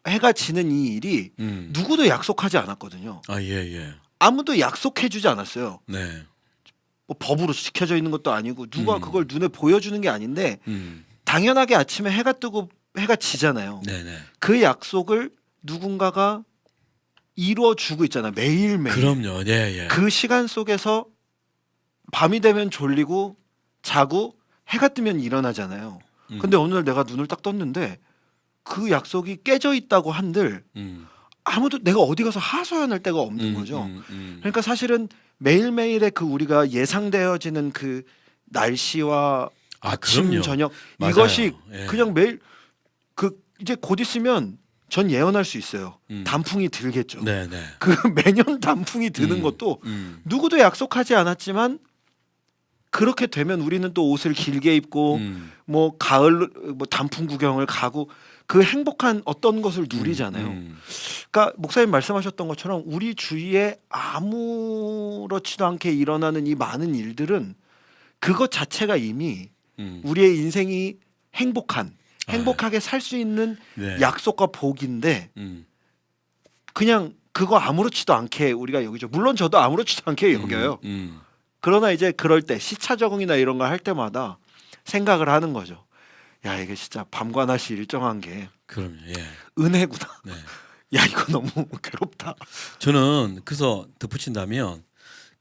해가 지는 이 일이 누구도 약속하지 않았거든요. 예. 아무도 약속해주지 않았어요. 네. 뭐 법으로 지켜져 있는 것도 아니고 누가 그걸 눈에 보여주는 게 아닌데 당연하게 아침에 해가 뜨고 해가 지잖아요. 네네. 그 약속을 누군가가 이루어주고 있잖아요. 매일매일. 그럼요. 예. 그 시간 속에서 밤이 되면 졸리고 자고 해가 뜨면 일어나잖아요. 근데 어느 날 내가 눈을 딱 떴는데 그 약속이 깨져 있다고 한들 아무도 내가 어디 가서 하소연할 데가 없는 거죠. 그러니까 사실은 매일매일의 그 우리가 예상되어지는 그 날씨와 아침 그럼요. 저녁 맞아요. 이것이 예. 그냥 매일 그 이제 곧 있으면 전 예언할 수 있어요. 단풍이 들겠죠. 네네. 그 매년 단풍이 드는 것도 누구도 약속하지 않았지만 그렇게 되면 우리는 또 옷을 길게 입고 뭐 가을 뭐 단풍 구경을 가고 그 행복한 어떤 것을 누리잖아요. 그러니까 목사님 말씀하셨던 것처럼 우리 주위에 아무렇지도 않게 일어나는 이 많은 일들은 그것 자체가 이미 우리의 인생이 행복하게 살 수 있는 네. 약속과 복인데 그냥 그거 아무렇지도 않게 우리가 여기죠. 물론 저도 아무렇지도 않게 여겨요. 그러나 이제 그럴 때 시차 적응이나 이런 걸 할 때마다 생각을 하는 거죠. 야 이게 진짜 밤과 낮이 일정한 게 그럼요. 예. 은혜구나. 네. 야 이거 너무 괴롭다. 저는 그래서 덧붙인다면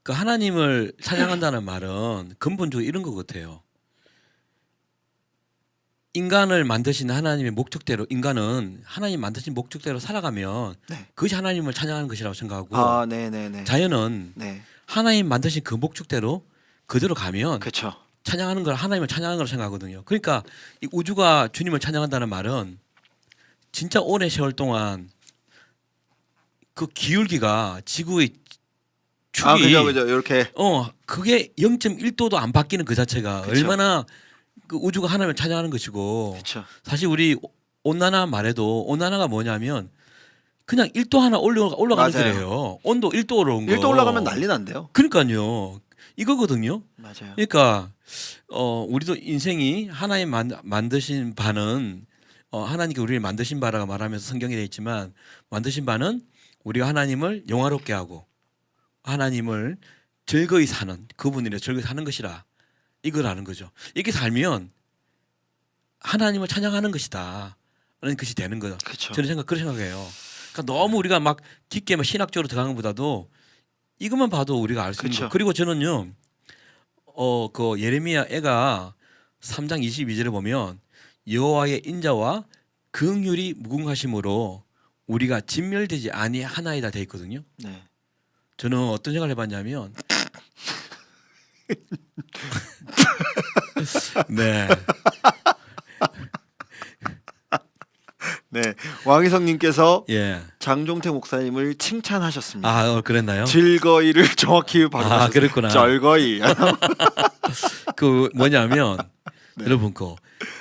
그 하나님을 찬양한다는 말은 근본적으로 이런 것 같아요. 인간을 만드신 하나님의 목적대로 인간은 하나님 만드신 목적대로 살아가면 네. 그것이 하나님을 찬양하는 것이라고 생각하고 아 네네네. 자연은 네. 하나님 만드신 그 목적대로 그대로 가면 그렇죠. 찬양하는 걸 하나님을 찬양하는 걸 생각하거든요. 그러니까 이 우주가 주님을 찬양한다는 말은 진짜 오랜 세월 동안 그 기울기가 지구의 축이 아 그죠 이렇게 그게 0.1도도 안 바뀌는 그 자체가 그쵸. 얼마나 그 우주가 하나님을 찬양하는 것이고 그렇죠. 사실 우리 온난화 말해도 온난화가 뭐냐면 그냥 1도 하나 올라가는 맞아요. 거래요. 온도 1도 올라온 거. 1도 올라가면 난리 난대요. 그러니까요. 이거거든요. 맞아요. 그러니까 우리도 인생이 하나님 만드신 바는 하나님께 우리를 만드신 바라고 말하면서 성경에 되어 있지만 만드신 바는 우리가 하나님을 영화롭게 하고 하나님을 즐거이 사는 그분이라 즐거이 사는 것이라 이걸 아는 거죠. 이렇게 살면 하나님을 찬양하는 것이다. 라는 것이 되는 거죠. 그렇죠. 저는 그렇게 생각해요. 그러니까 너무 우리가 막 깊게 막 신학적으로 들어가는 것보다도 이것만 봐도 우리가 알 수 있는 그쵸. 거. 그리고 저는요. 그 예레미야 애가 3장 22절에 보면 여호와의 인자와 긍휼이 무궁하심으로 우리가 진멸되지 아니하나이다 돼 있거든요. 네. 저는 어떤 생각을 해봤냐면 네. 네. 왕희성님께서 예. 장종태 목사님을 칭찬하셨습니다. 아, 그랬나요? 즐거이를 정확히 발음하셨어요. 아, 그랬구나. 절거이. 그 뭐냐면 네. 여러분 그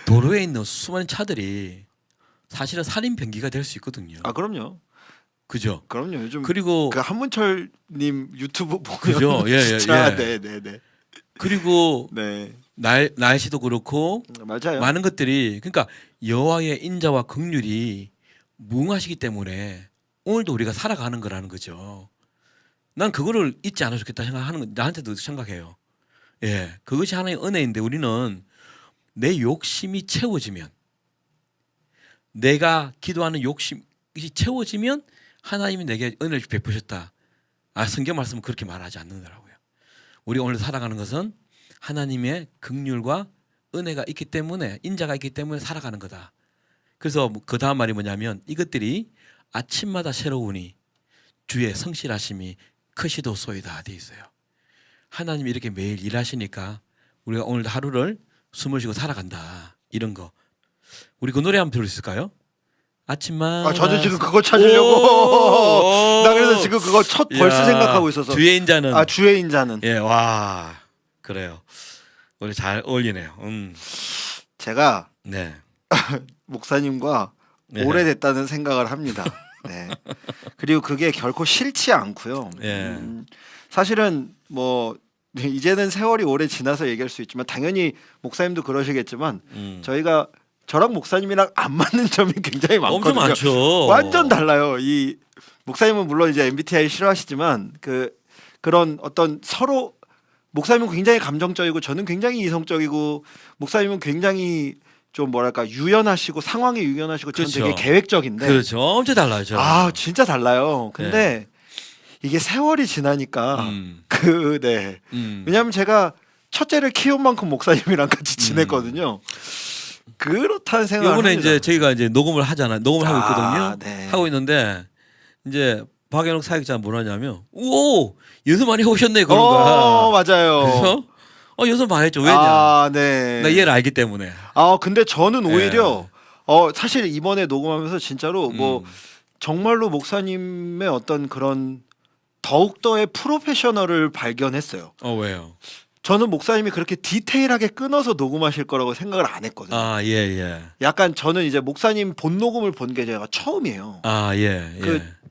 도로에 있는 수많은 차들이 사실은 살인 병기가 될 수 있거든요. 아 그럼요. 그죠? 그럼요. 요즘 그리고 그 한문철님 유튜브 보면 그죠? 예, 예, 진짜 예. 네네네. 그리고 네. 날씨도 그렇고 맞아요. 많은 것들이 그러니까 여호와의 인자와 긍휼이 무궁하시기 때문에 오늘도 우리가 살아가는 거라는 거죠. 난 그거를 잊지 않아 좋겠다 생각하는 건 나한테도 생각해요. 예, 그것이 하나의 은혜인데 우리는 내 욕심이 채워지면 내가 기도하는 욕심이 채워지면 하나님이 내게 은혜를 베푸셨다. 아, 성경 말씀은 그렇게 말하지 않는다라고요. 우리가 오늘 살아가는 것은 하나님의 긍휼과 은혜가 있기 때문에 인자가 있기 때문에 살아가는 거다. 그래서 그 다음 말이 뭐냐면 이것들이 아침마다 새로우니 주의 성실하심이 크시도소이다 돼 있어요. 하나님이 이렇게 매일 일하시니까 우리가 오늘 하루를 숨을 쉬고 살아간다. 이런 거. 우리 그 노래 한번 들을 수 있을까요? 아침마다. 아 저도 지금 그거 찾으려고. 나 그래서 지금 그거 첫 벌써 야, 생각하고 있어서. 주의 인자는. 아 주의 인자는. 예, 와 그래요. 우리 잘 어울리네요. 제가 네. 목사님과 네. 오래됐다는 생각을 합니다. 네. 그리고 그게 결코 싫지 않고요. 예. 사실은 뭐 이제는 세월이 오래 지나서 얘기할 수 있지만 당연히 목사님도 그러시겠지만 저희가 저랑 목사님이랑 안 맞는 점이 굉장히 많거든요. 엄청 많죠. 완전 달라요. 이 목사님은 물론 이제 MBTI 싫어하시지만 그런 어떤 서로 목사님은 굉장히 감정적이고 저는 굉장히 이성적이고 목사님은 굉장히 좀 뭐랄까 유연하시고 상황에 유연하시고 저는 그렇죠. 되게 계획적인데 그렇죠. 엄청 달라요. 저랑. 아 진짜 달라요. 근데 이게 세월이 지나니까 네. 왜냐하면 제가 첫째를 키운 만큼 목사님이랑 같이 지냈거든요. 그렇다는 생각을 이번에 합니다. 이제 저희가 이제 녹음을 하고 있거든요. 네. 하고 있는데 이제 박연옥 사역자가 뭐라냐면 오 연습 많이 오셨네 그런 거야. 맞아요. 그래서 연습 많이 했죠. 왜냐? 아, 네. 나 얘를 알기 때문에. 아 근데 저는 오히려 사실 이번에 녹음하면서 진짜로 뭐 정말로 목사님의 어떤 그런 더욱더의 프로페셔널을 발견했어요. 왜요? 저는 목사님이 그렇게 디테일하게 끊어서 녹음하실 거라고 생각을 안 했거든요. 아, 예. 약간 저는 이제 목사님 본 녹음을 본 게 제가 처음이에요. 아, 예.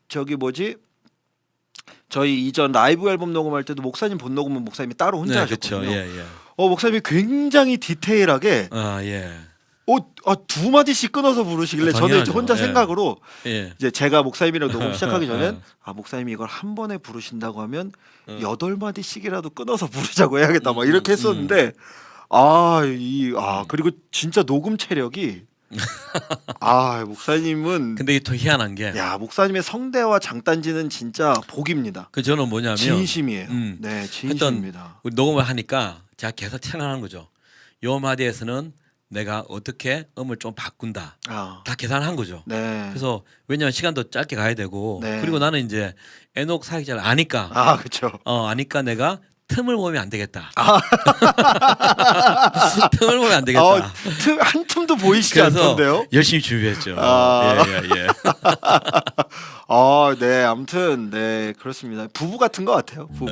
저기 뭐지? 저희 이전 라이브 앨범 녹음할 때도 목사님 본 녹음은 목사님이 따로 혼자 하셨거든요. 그렇죠. 예. 목사님이 굉장히 디테일하게 아, 예. 두 마디씩 끊어서 부르시길래 저는 이제 당연하죠. 혼자 예. 생각으로 예. 이제 제가 목사님이랑 녹음 시작하기 전엔 목사님이 이걸 한 번에 부르신다고 하면 8마디씩이라도 끊어서 부르자고 해야겠다 막 이렇게 했었는데 그리고 진짜 녹음 체력이 목사님은 근데 이게 더 희한한 게 목사님의 성대와 장단지는 진짜 복입니다. 그 저는 뭐냐면 진심이에요. 음, 네, 진심입니다. 우리 녹음을 하니까 제가 계속 생각하는 거죠. 요 마디에서는 내가 어떻게 음을 좀 바꾼다. 다 계산한 거죠. 네. 그래서 왜냐하면 시간도 짧게 가야 되고 네. 그리고 나는 이제 애녹 사역자를 아니까 그렇죠. 아니까 내가 틈을 보면 안 되겠다. 틈을 보면 안 되겠다. 한 틈도 보이시지 그래서 않던데요? 열심히 준비했죠. 예. 네, 아무튼 네 그렇습니다. 부부 같은 것 같아요. 부부.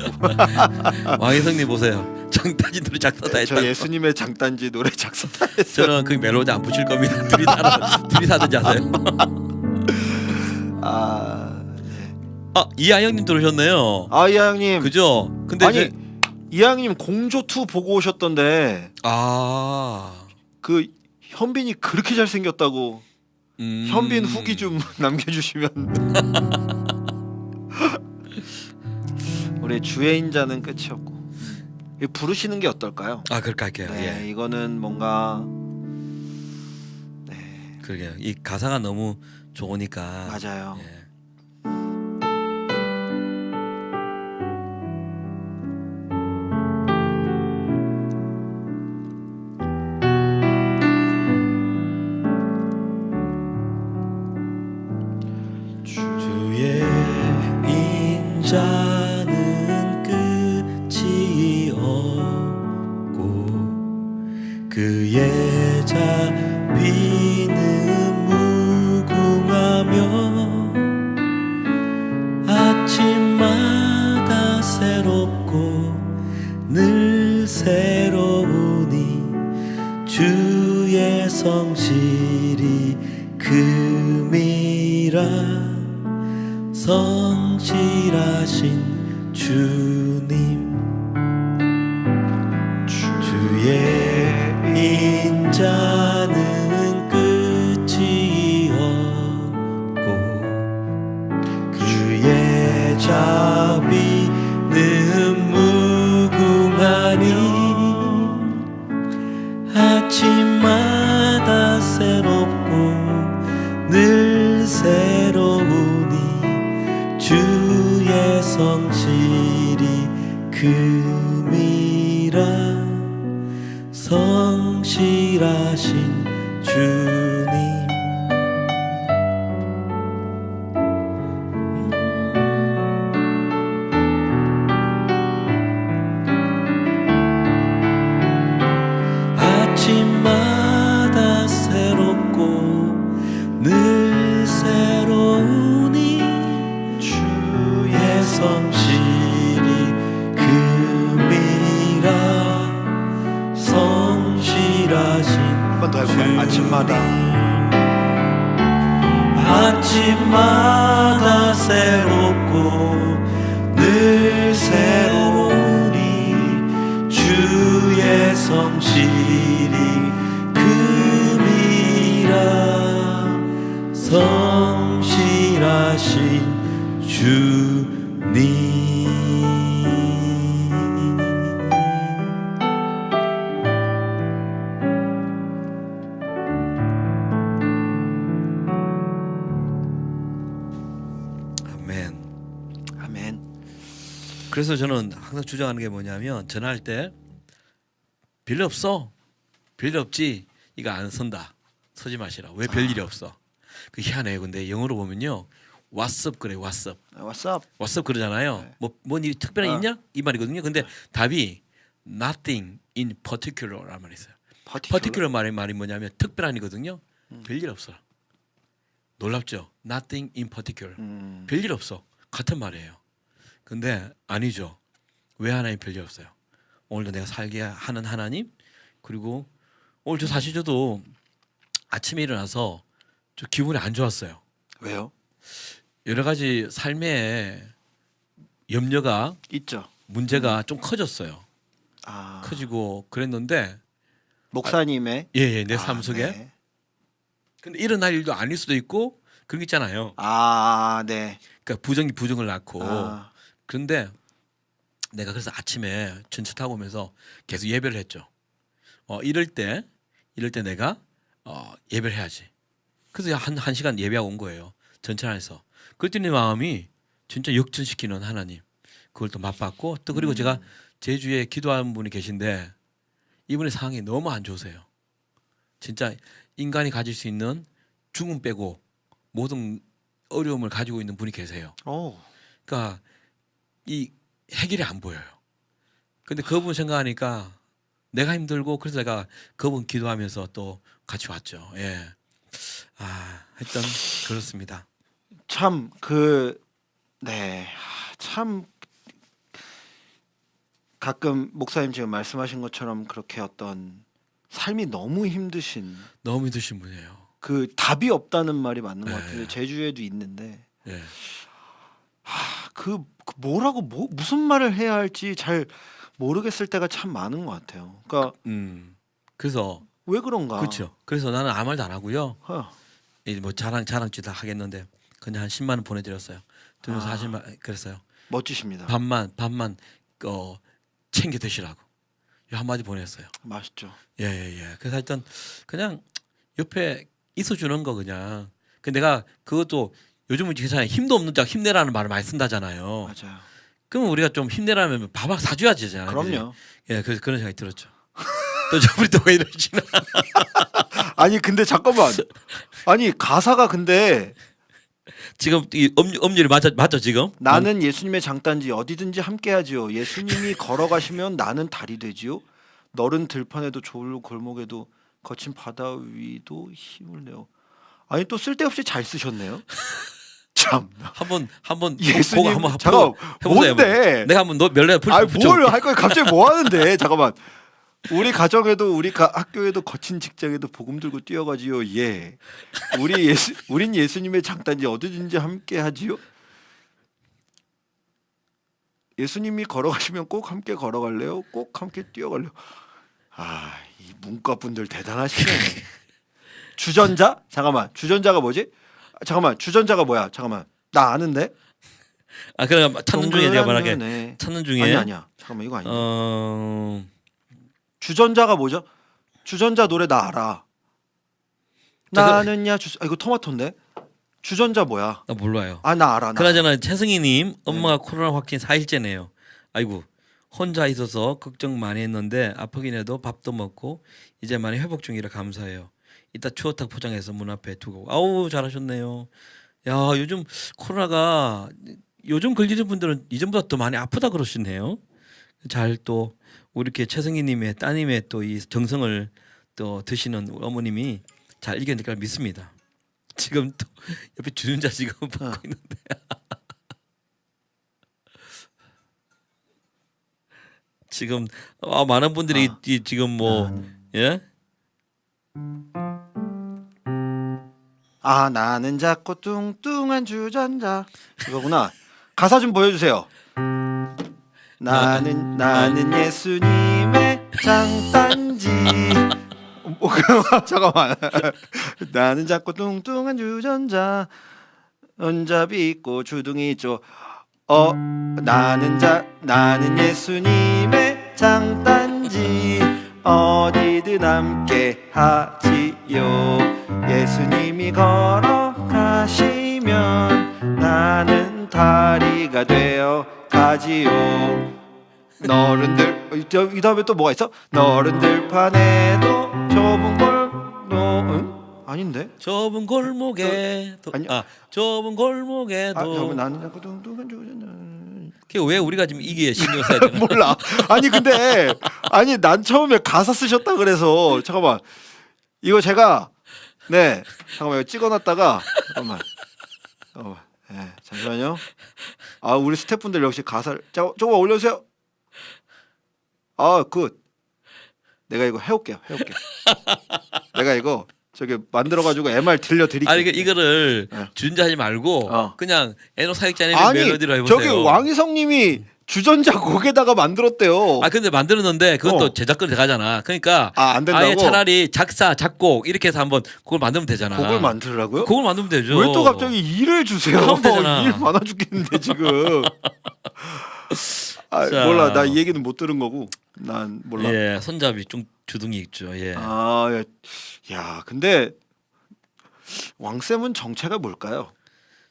왕혜성님 보세요. 장단지 노래 작사 다 했다. 저 예수님의 장단지 노래 작사 다 했어요. 저는 그 멜로디 안 붙일 겁니다. 둘이 사든지 하세요. 네. 이하영님 들어오셨네요. 이하영님. 그죠? 근데 이하영님 공조 2 보고 오셨던데. 그 현빈이 그렇게 잘 생겼다고. 현빈 후기 좀 남겨주시면. 우리 주의 인자는 끝이었고. 부르시는 게 어떨까요? 그렇게 할게요. 네, 이거는 뭔가 그러게요. 이 가사가 너무 좋으니까. 맞아요. 예. 주의 인자는 끝이 없고 그의 자비는 무궁하며 아침마다 새롭고 늘 새로우니 주의 성실이 금이라 성실하신 주님 주의 인자는 끝이 없고 그의 자비는 무궁하니 아침마다 새롭고 늘 새로우니 주의 성실이 금이라 성실하신 주님. 아침마다 새롭고 늘 새로우니 주의 성실이 금이라 성실하신 한 번 더 해볼까요? 아침마다 새롭고 늘 새로우니 주의 성실이 금이라 성실하신 주님. 아멘. 그래서 저는 항상 주장하는 게 뭐냐면 전화할 때 별일 없어, 별일 없지, 이거 안 선다, 서지 마시라. 왜 별일이 없어? 그 희한해요. 근데 영어로 보면요, What's up 그래, What's up, What's up? What's up 그러잖아요. 네. 뭔 일이 특별한 일 있냐 이 말이거든요. 근데 답이 Nothing in particular란 말이 있어요. particular 말이 뭐냐면 특별한이거든요. 별일 없어. 놀랍죠? Nothing in particular. 별일 없어. 같은 말이에요. 근데 아니죠. 왜 하나님 별일 없어요? 오늘도 내가 살게 하는 하나님, 그리고 오늘 사실 저도 아침에 일어나서 저 기분이 안 좋았어요. 왜요? 여러 가지 삶의 염려가 있죠. 문제가 좀 커졌어요. 커지고 그랬는데 목사님의 내 삶 속에. 네. 근데 일어날 일도 아닐 수도 있고 그런 게 있잖아요. 네. 그러니까 부정을 낳고. 그런데 내가 그래서 아침에 전차 타고 오면서 계속 예배를 했죠. 이럴 때 내가 예배를 해야지. 그래서 한 시간 예배하고 온 거예요. 전천에서. 그랬더니 마음이 진짜 역전시키는 하나님. 그걸 또 맛봤고 또 그리고 제가 제주에 기도하는 분이 계신데 이분의 상황이 너무 안 좋으세요. 진짜 인간이 가질 수 있는 죽음 빼고 모든 어려움을 가지고 있는 분이 계세요. 그러니까 이 해결이 안 보여요. 근데 그분 생각하니까 내가 힘들고 그래서 내가 그분 기도하면서 또 같이 왔죠. 예. 하여튼 그렇습니다. 참 네. 참 가끔 목사님 지금 말씀하신 것처럼 그렇게 어떤 삶이 너무 힘드신 분이에요. 그 답이 없다는 말이 맞는 것 네. 같은데 제주에도 있는데 예. 뭐라고 무슨 말을 해야 할지 잘 모르겠을 때가 참 많은 것 같아요. 그러니까 그래서 왜 그런가? 그렇죠. 그래서 나는 아무 말도 안 하고요. 어. 뭐 자랑짓 다 하겠는데 그냥 한 10만 원 보내드렸어요. 들면서 하실만 그랬어요. 멋지십니다. 밥만 챙겨 드시라고 이 한마디 보냈어요. 맛있죠. 예. 그래서 하여튼 그냥 옆에 있어주는 거 그냥. 그 내가 그것도 요즘은 괜찮아요. 힘도 없는 자 힘내라는 말을 많이 쓴다잖아요. 맞아요. 그럼 우리가 좀 힘내라면 밥을 사줘야지잖아요. 그럼요. 예, 그래서 그런 생각이 들었죠. 또 우리 또 왜 이러시나? 아니 근데 잠깐만. 아니 가사가 근데 지금 이 음률이 맞죠 지금? 나는 예수님의 장단지 어디든지 함께하지요. 예수님이 걸어가시면 나는 달이 되지요. 너른 들판에도 졸 골목에도 거친 바다 위도 힘을 내요. 아니 또 쓸데없이 잘 쓰셨네요. 참. 한번 예수님 한번 잠깐 해보세요. 뭔데? 내가 한번 멜로디 붙여. 뭘 할 거야? 갑자기 뭐 하는데? 잠깐만. 우리 가정에도 우리 학교에도 거친 직장에도 복음 들고 뛰어가지요. 예. 우린 예수님의 장단지 어디든지 함께하지요. 예수님이 걸어가시면 꼭 함께 걸어갈래요? 꼭 함께 뛰어갈래요? 이 문과분들 대단하시네. 주전자? 잠깐만. 주전자가 뭐지? 잠깐만. 주전자가 뭐야? 잠깐만. 나 아는데. 그럼 찾는 중에 내가 말하게. 눈에. 찾는 중에. 아니야. 잠깐만 이거 아니야. 주전자가 뭐죠? 주전자 노래 나 알아. 나는야 이거 토마토인데. 주전자 뭐야? 나 몰라요. 나 알아. 그나저나 최승희님 엄마가 코로나 확진 4일째네요. 아이고 혼자 있어서 걱정 많이 했는데 아프긴 해도 밥도 먹고 이제 많이 회복 중이라 감사해요. 이따 추어탕 포장해서 문 앞에 두고. 아우 잘하셨네요. 야 요즘 코로나가 요즘 걸리는 분들은 이전보다 더 많이 아프다 그러시네요. 잘 또 우리 이렇게 최승희님의 따님의 또 이 정성을 또 드시는 어머님이 잘 이겨낼 걸 믿습니다. 지금 또 옆에 주전자 지금 받고 있는데 지금 많은 분들이 지금 뭐 예? 나는 작고 뚱뚱한 주전자 이거구나. 가사 좀 보여주세요. 나는 예수님의 장단지. 잠깐만. 나는 작고 뚱뚱한 주전자 손잡이 있고 주둥이 있죠. 나는 예수님의 장단지 어디든 함께 하지요. 예수님이 걸어가시면 나는 다리가 되어 가지요. 너른들 이 다음에 또 뭐가 있어? 너른들 판에도 좁은 골도 아닌데? 좁은 골목에도 좁은 골목에도 나는 자꾸 뚱뚱한 주전자. 그게 왜 우리가 지금 이게 신경 써야 되나? 몰라. 근데 난 처음에 가사 쓰셨다 그래서 잠깐만 이거 제가 잠깐만 이거 찍어놨다가 잠깐만 잠시만요. 우리 스태프분들 역시 가사를 조금 올려주세요. 굿. 내가 이거 해올게요. 내가 이거 저기 만들어가지고 MR 들려드릴게요. 이거를 주전자하지 말고 그냥 에노 사역자님의 멜로디로 해보세요. 저기 왕희성님이 주전자 곡에다가 만들었대요. 근데 만들었는데 그것도 제작권 들어가잖아. 그러니까 안 된다고? 아예 차라리 작사 작곡 이렇게 해서 한번 곡을 만들면 되잖아. 곡을 만들라고요? 곡을 만들면 되죠. 왜 또 갑자기 일을 주세요? 하면 되잖아. 일 많아 죽겠는데 지금. 자. 몰라. 나 이 얘기는 못 들은 거고. 난 몰라. 예, 손잡이 좀 주둥이 있죠. 예. 아, 야, 근데 왕쌤은 정체가 뭘까요?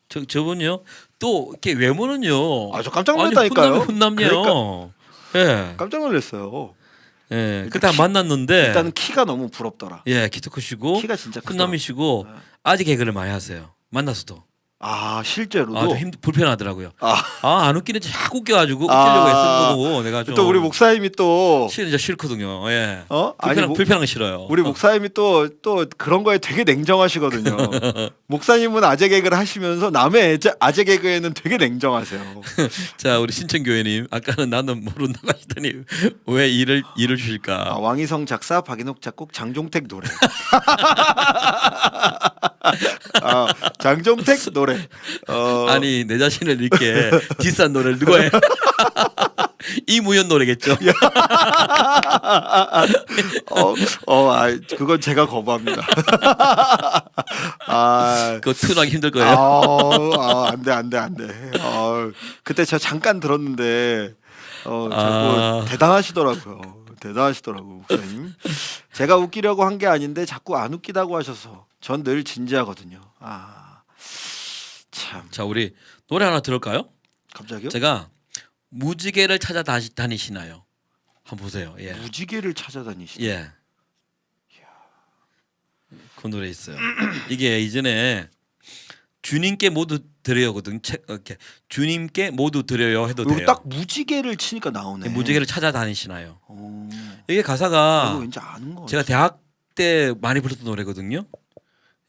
저분요. 또 이렇게 외모는요. 아, 저 깜짝 아니, 놀랐다니까요. 훈남이에요. 예. 깜짝 놀랐어요. 예. 그때 만났는데 일단은 키가 너무 부럽더라. 예, 키도 크시고 키가 진짜 크다. 훈남이시고 네. 아직 개그를 많이 하세요. 만나서도. 아, 실제로도. 아, 좀 불편하더라고요. 아. 안 웃기는 자꾸 웃겨가지고 아. 웃기려고 애쓰는 거고 내가 좀 또 우리 목사님이 또 실은 싫거든요. 예. 아니, 불편한 거 싫어요. 우리 목사님이 또 그런 거에 되게 냉정하시거든요. 목사님은 아재 개그를 하시면서 남의 아재 개그에는 되게 냉정하세요. 자, 우리 신천교회님 아까는 나는 모른다고 하시더니 왜 일을 주실까? 왕희성 작사, 박인옥 작곡, 장종택 노래. 장종택 노래. 아니 내 자신을 이렇게 디스한 노래를 누가 해? 이무연 노래겠죠. 그건 제가 거부합니다. 그거 투나기 힘들 거예요. 안돼. 그때 제가 잠깐 들었는데 자꾸 대단하시더라고요. 목사님. 제가 웃기려고 한 게 아닌데 자꾸 안 웃기다고 하셔서 전 늘 진지하거든요. 참. 자, 우리 노래 하나 들을까요? 갑자기요? 제가 무지개를 찾아 다니시나요? 한번 보세요. 예. 무지개를 찾아다니시나요? 예. 그 노래 있어요. 이게 이전에 주님께 모두 드려요거든. 이렇게 주님께 모두 드려요 해도 여기 돼요. 딱 무지개를 치니까 나오네. 무지개를 찾아 다니시나요? 오. 이게 가사가 이거 왠지 아는 거. 제가 대학 때 많이 불렀던 노래거든요.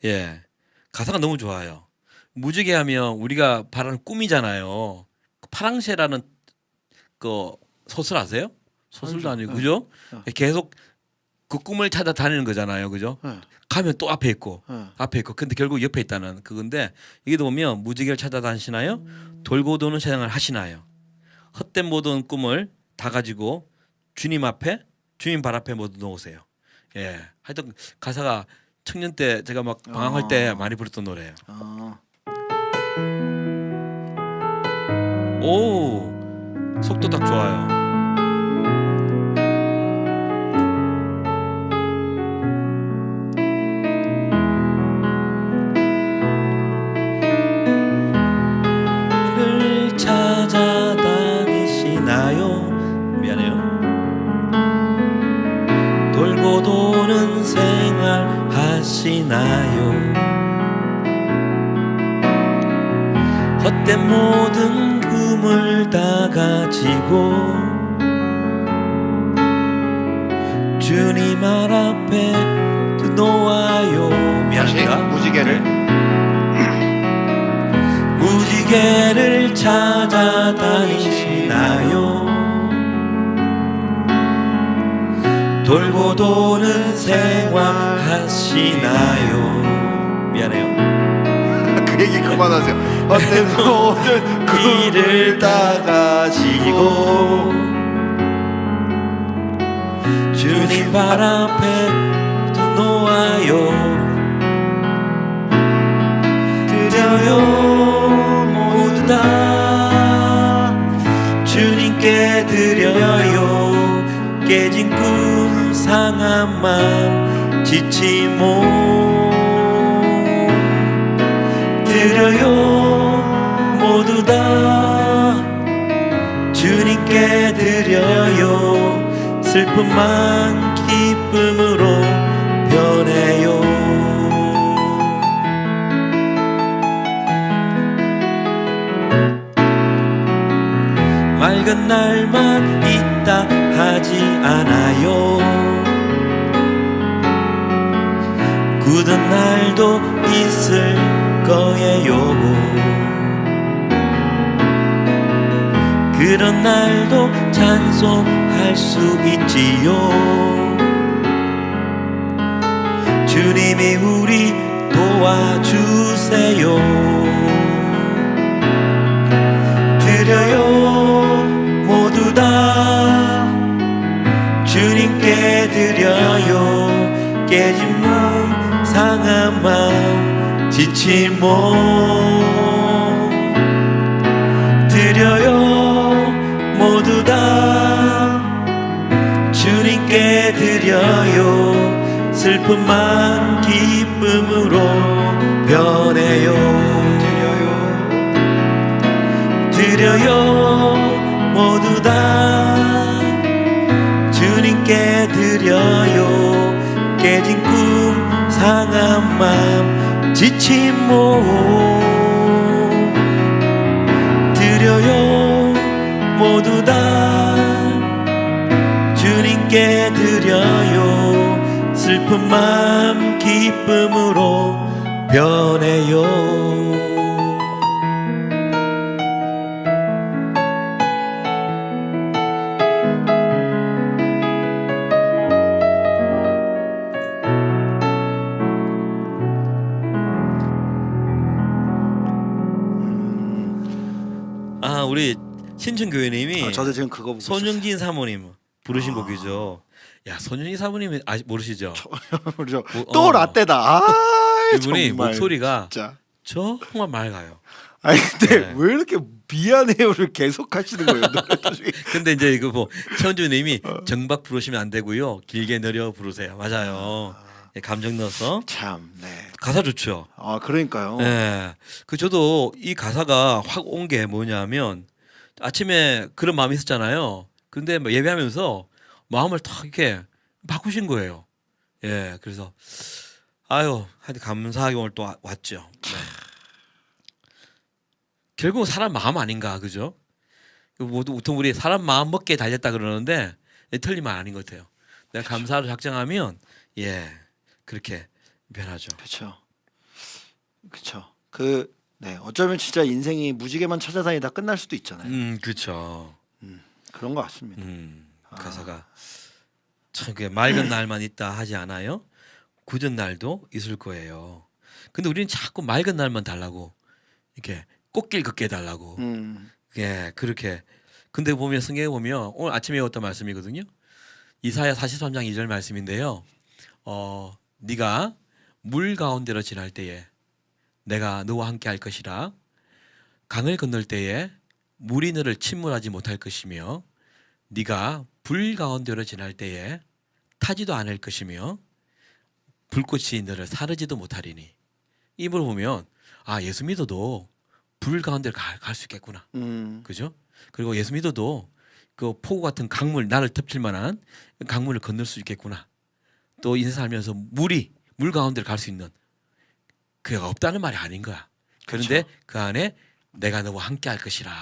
예, 가사가 너무 좋아요. 무지개 하면 우리가 바라는 꿈이잖아요. 파랑새라는 그 소설 아세요? 소설도 아니고 그죠? 계속 그 꿈을 찾아 다니는 거잖아요, 그죠? 가면 또 앞에 있고 근데 결국 옆에 있다는 그건데 이게 보면 무지개를 찾아 다니시나요? 돌고 도는 세상을 하시나요? 헛된 모든 꿈을 다 가지고 주님 발 앞에 모두 놓으세요. 예, 하여튼 가사가 청년 때 제가 막 방황할 때 많이 부르던 노래예요. 오, 속도 딱 좋아요. 를 찾아다니시나요? 미안해요. 돌고 도는 생활 하시나요? 헛된 모든 꿈을 다 가지고 주님 말 앞에 놓아요. 미안합니다. 무지개를 찾아다니시나요? 돌고 도는 생활 하시나요? 미안해요. 그 얘기 그만하세요. 헛된 모든 길을 다 가지고 주님 발 앞에 놓아요. 드려요 모두 다 주님께 드려요. 깨진 꿈 상한 맘 지친 몸 드려요 모두 다 주님께 드려요. 슬픔만 기쁨으로 변해요. 맑은 날만 있다 하지 않아요. 굳은 날도 있을 거예요. 그런 날도 찬송할 수 있지요. 주님이 우리 도와주세요. 드려요 모두 다 주님께 드려요. 깨진 몸 상한 마음 지친 몸 드려요 모두 다 슬픔만 기쁨으로 변해요. 드려요 모두 다 주님께 드려요. 깨진 꿈 상한 맘 지친 몸 드려요 모두 다 주님께 드려요. 슬픈 맘 기쁨으로 변해요. 아, 우리 신춘교회님이 저도 지금 그거 보고 손영진 사모님 부르신 곡이죠. 야, 손영진 사모님 모르시죠? 그렇죠. 또 라떼다. 아, 이분이 정말 목소리가 진짜. 정말 맑아요. 아니 근데 네. 왜 이렇게 미안해요를 계속 하시는 거예요? 노래 중에. 근데 이제 이거 뭐 천주님이 정박 부르시면 안 되고요. 길게 내려 부르세요. 맞아요. 예, 감정 넣어서 참, 네. 가사 좋죠. 아 그러니까요. 예. 그 저도 이 가사가 확 온 게 뭐냐면 아침에 그런 마음이 있었잖아요. 근데 뭐 예배하면서 마음을 탁 이렇게 바꾸신 거예요. 예. 그래서 아유, 하여튼 감사하게 오늘 또 왔죠. 네. 결국 사람 마음 아닌가, 그죠? 모두 보통 우리 사람 마음 먹기에 달렸다 그러는데 틀린 말 아닌 것 같아요. 내가 감사를 작정하면 예 그렇게 변하죠. 그렇죠. 그렇죠. 네 어쩌면 진짜 인생이 무지개만 찾아다니다 끝날 수도 있잖아요. 그렇죠. 그런 것 같습니다. 가사가 참 그 맑은 날만 있다 하지 않아요? 굳은 날도 있을 거예요. 근데 우리는 자꾸 맑은 날만 달라고 이렇게 꽃길 걷게 해달라고. 예, 그렇게. 근데 보면 성경에 보면 오늘 아침에 어떤 말씀이거든요. 이사야 43장 2절 말씀인데요. 네가 물 가운데로 지날 때에 내가 너와 함께 할 것이라. 강을 건널 때에 물이 너를 침몰하지 못할 것이며 네가 불 가운데로 지날 때에 타지도 않을 것이며 불꽃이 너를 사르지도 못하리니. 이걸 보면 아 예수 믿어도 불 가운데로 갈 수 있겠구나. 그죠? 그리고 예수 믿어도 그 폭우 같은 강물 나를 덮칠 만한 강물을 건널 수 있겠구나. 또 인생 살면서 물 가운데로 갈 수 있는 그가 없다는 말이 아닌 거야. 그런데 그렇죠. 그 안에 내가 너와 함께 할 것이라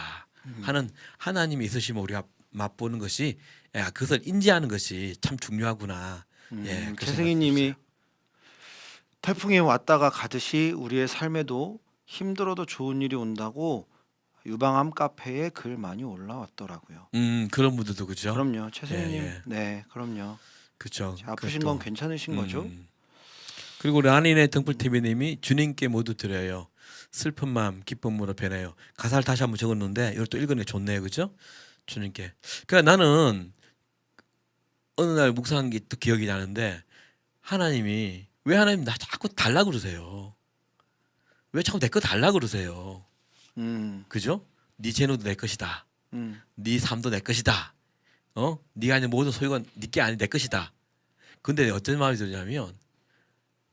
하는 하나님이 있으시면 우리가 맛보는 것이 그것을 인지하는 것이 참 중요하구나. 예, 그 최승희님이 태풍이 왔다가 가듯이 우리의 삶에도 힘들어도 좋은 일이 온다고 유방암 카페에 글 많이 올라왔더라고요. 그런 분들도 그죠. 그럼요, 최승희님. 예. 네, 그럼요. 그렇죠. 아프신 건 괜찮으신 거죠? 그리고 우리 안인의 등불 TV님이 주님께 모두 드려요. 슬픈 마음 기쁨으로 변해요. 가사를 다시 한번 적었는데 이걸 또 읽으니까 좋네요, 그죠? 주님께. 그러니까 나는 어느 날 묵상한 게 또 기억이 나는데 하나님이 왜 하나님 나 자꾸 달라 그러세요? 왜 자꾸 내 거 달라 그러세요? 그죠? 네 재능도 내 것이다. 네 삶도 내 것이다. 네가 아닌 모든 소유가 네게 아닌 내 것이다. 근데 어떤 마음이 드냐면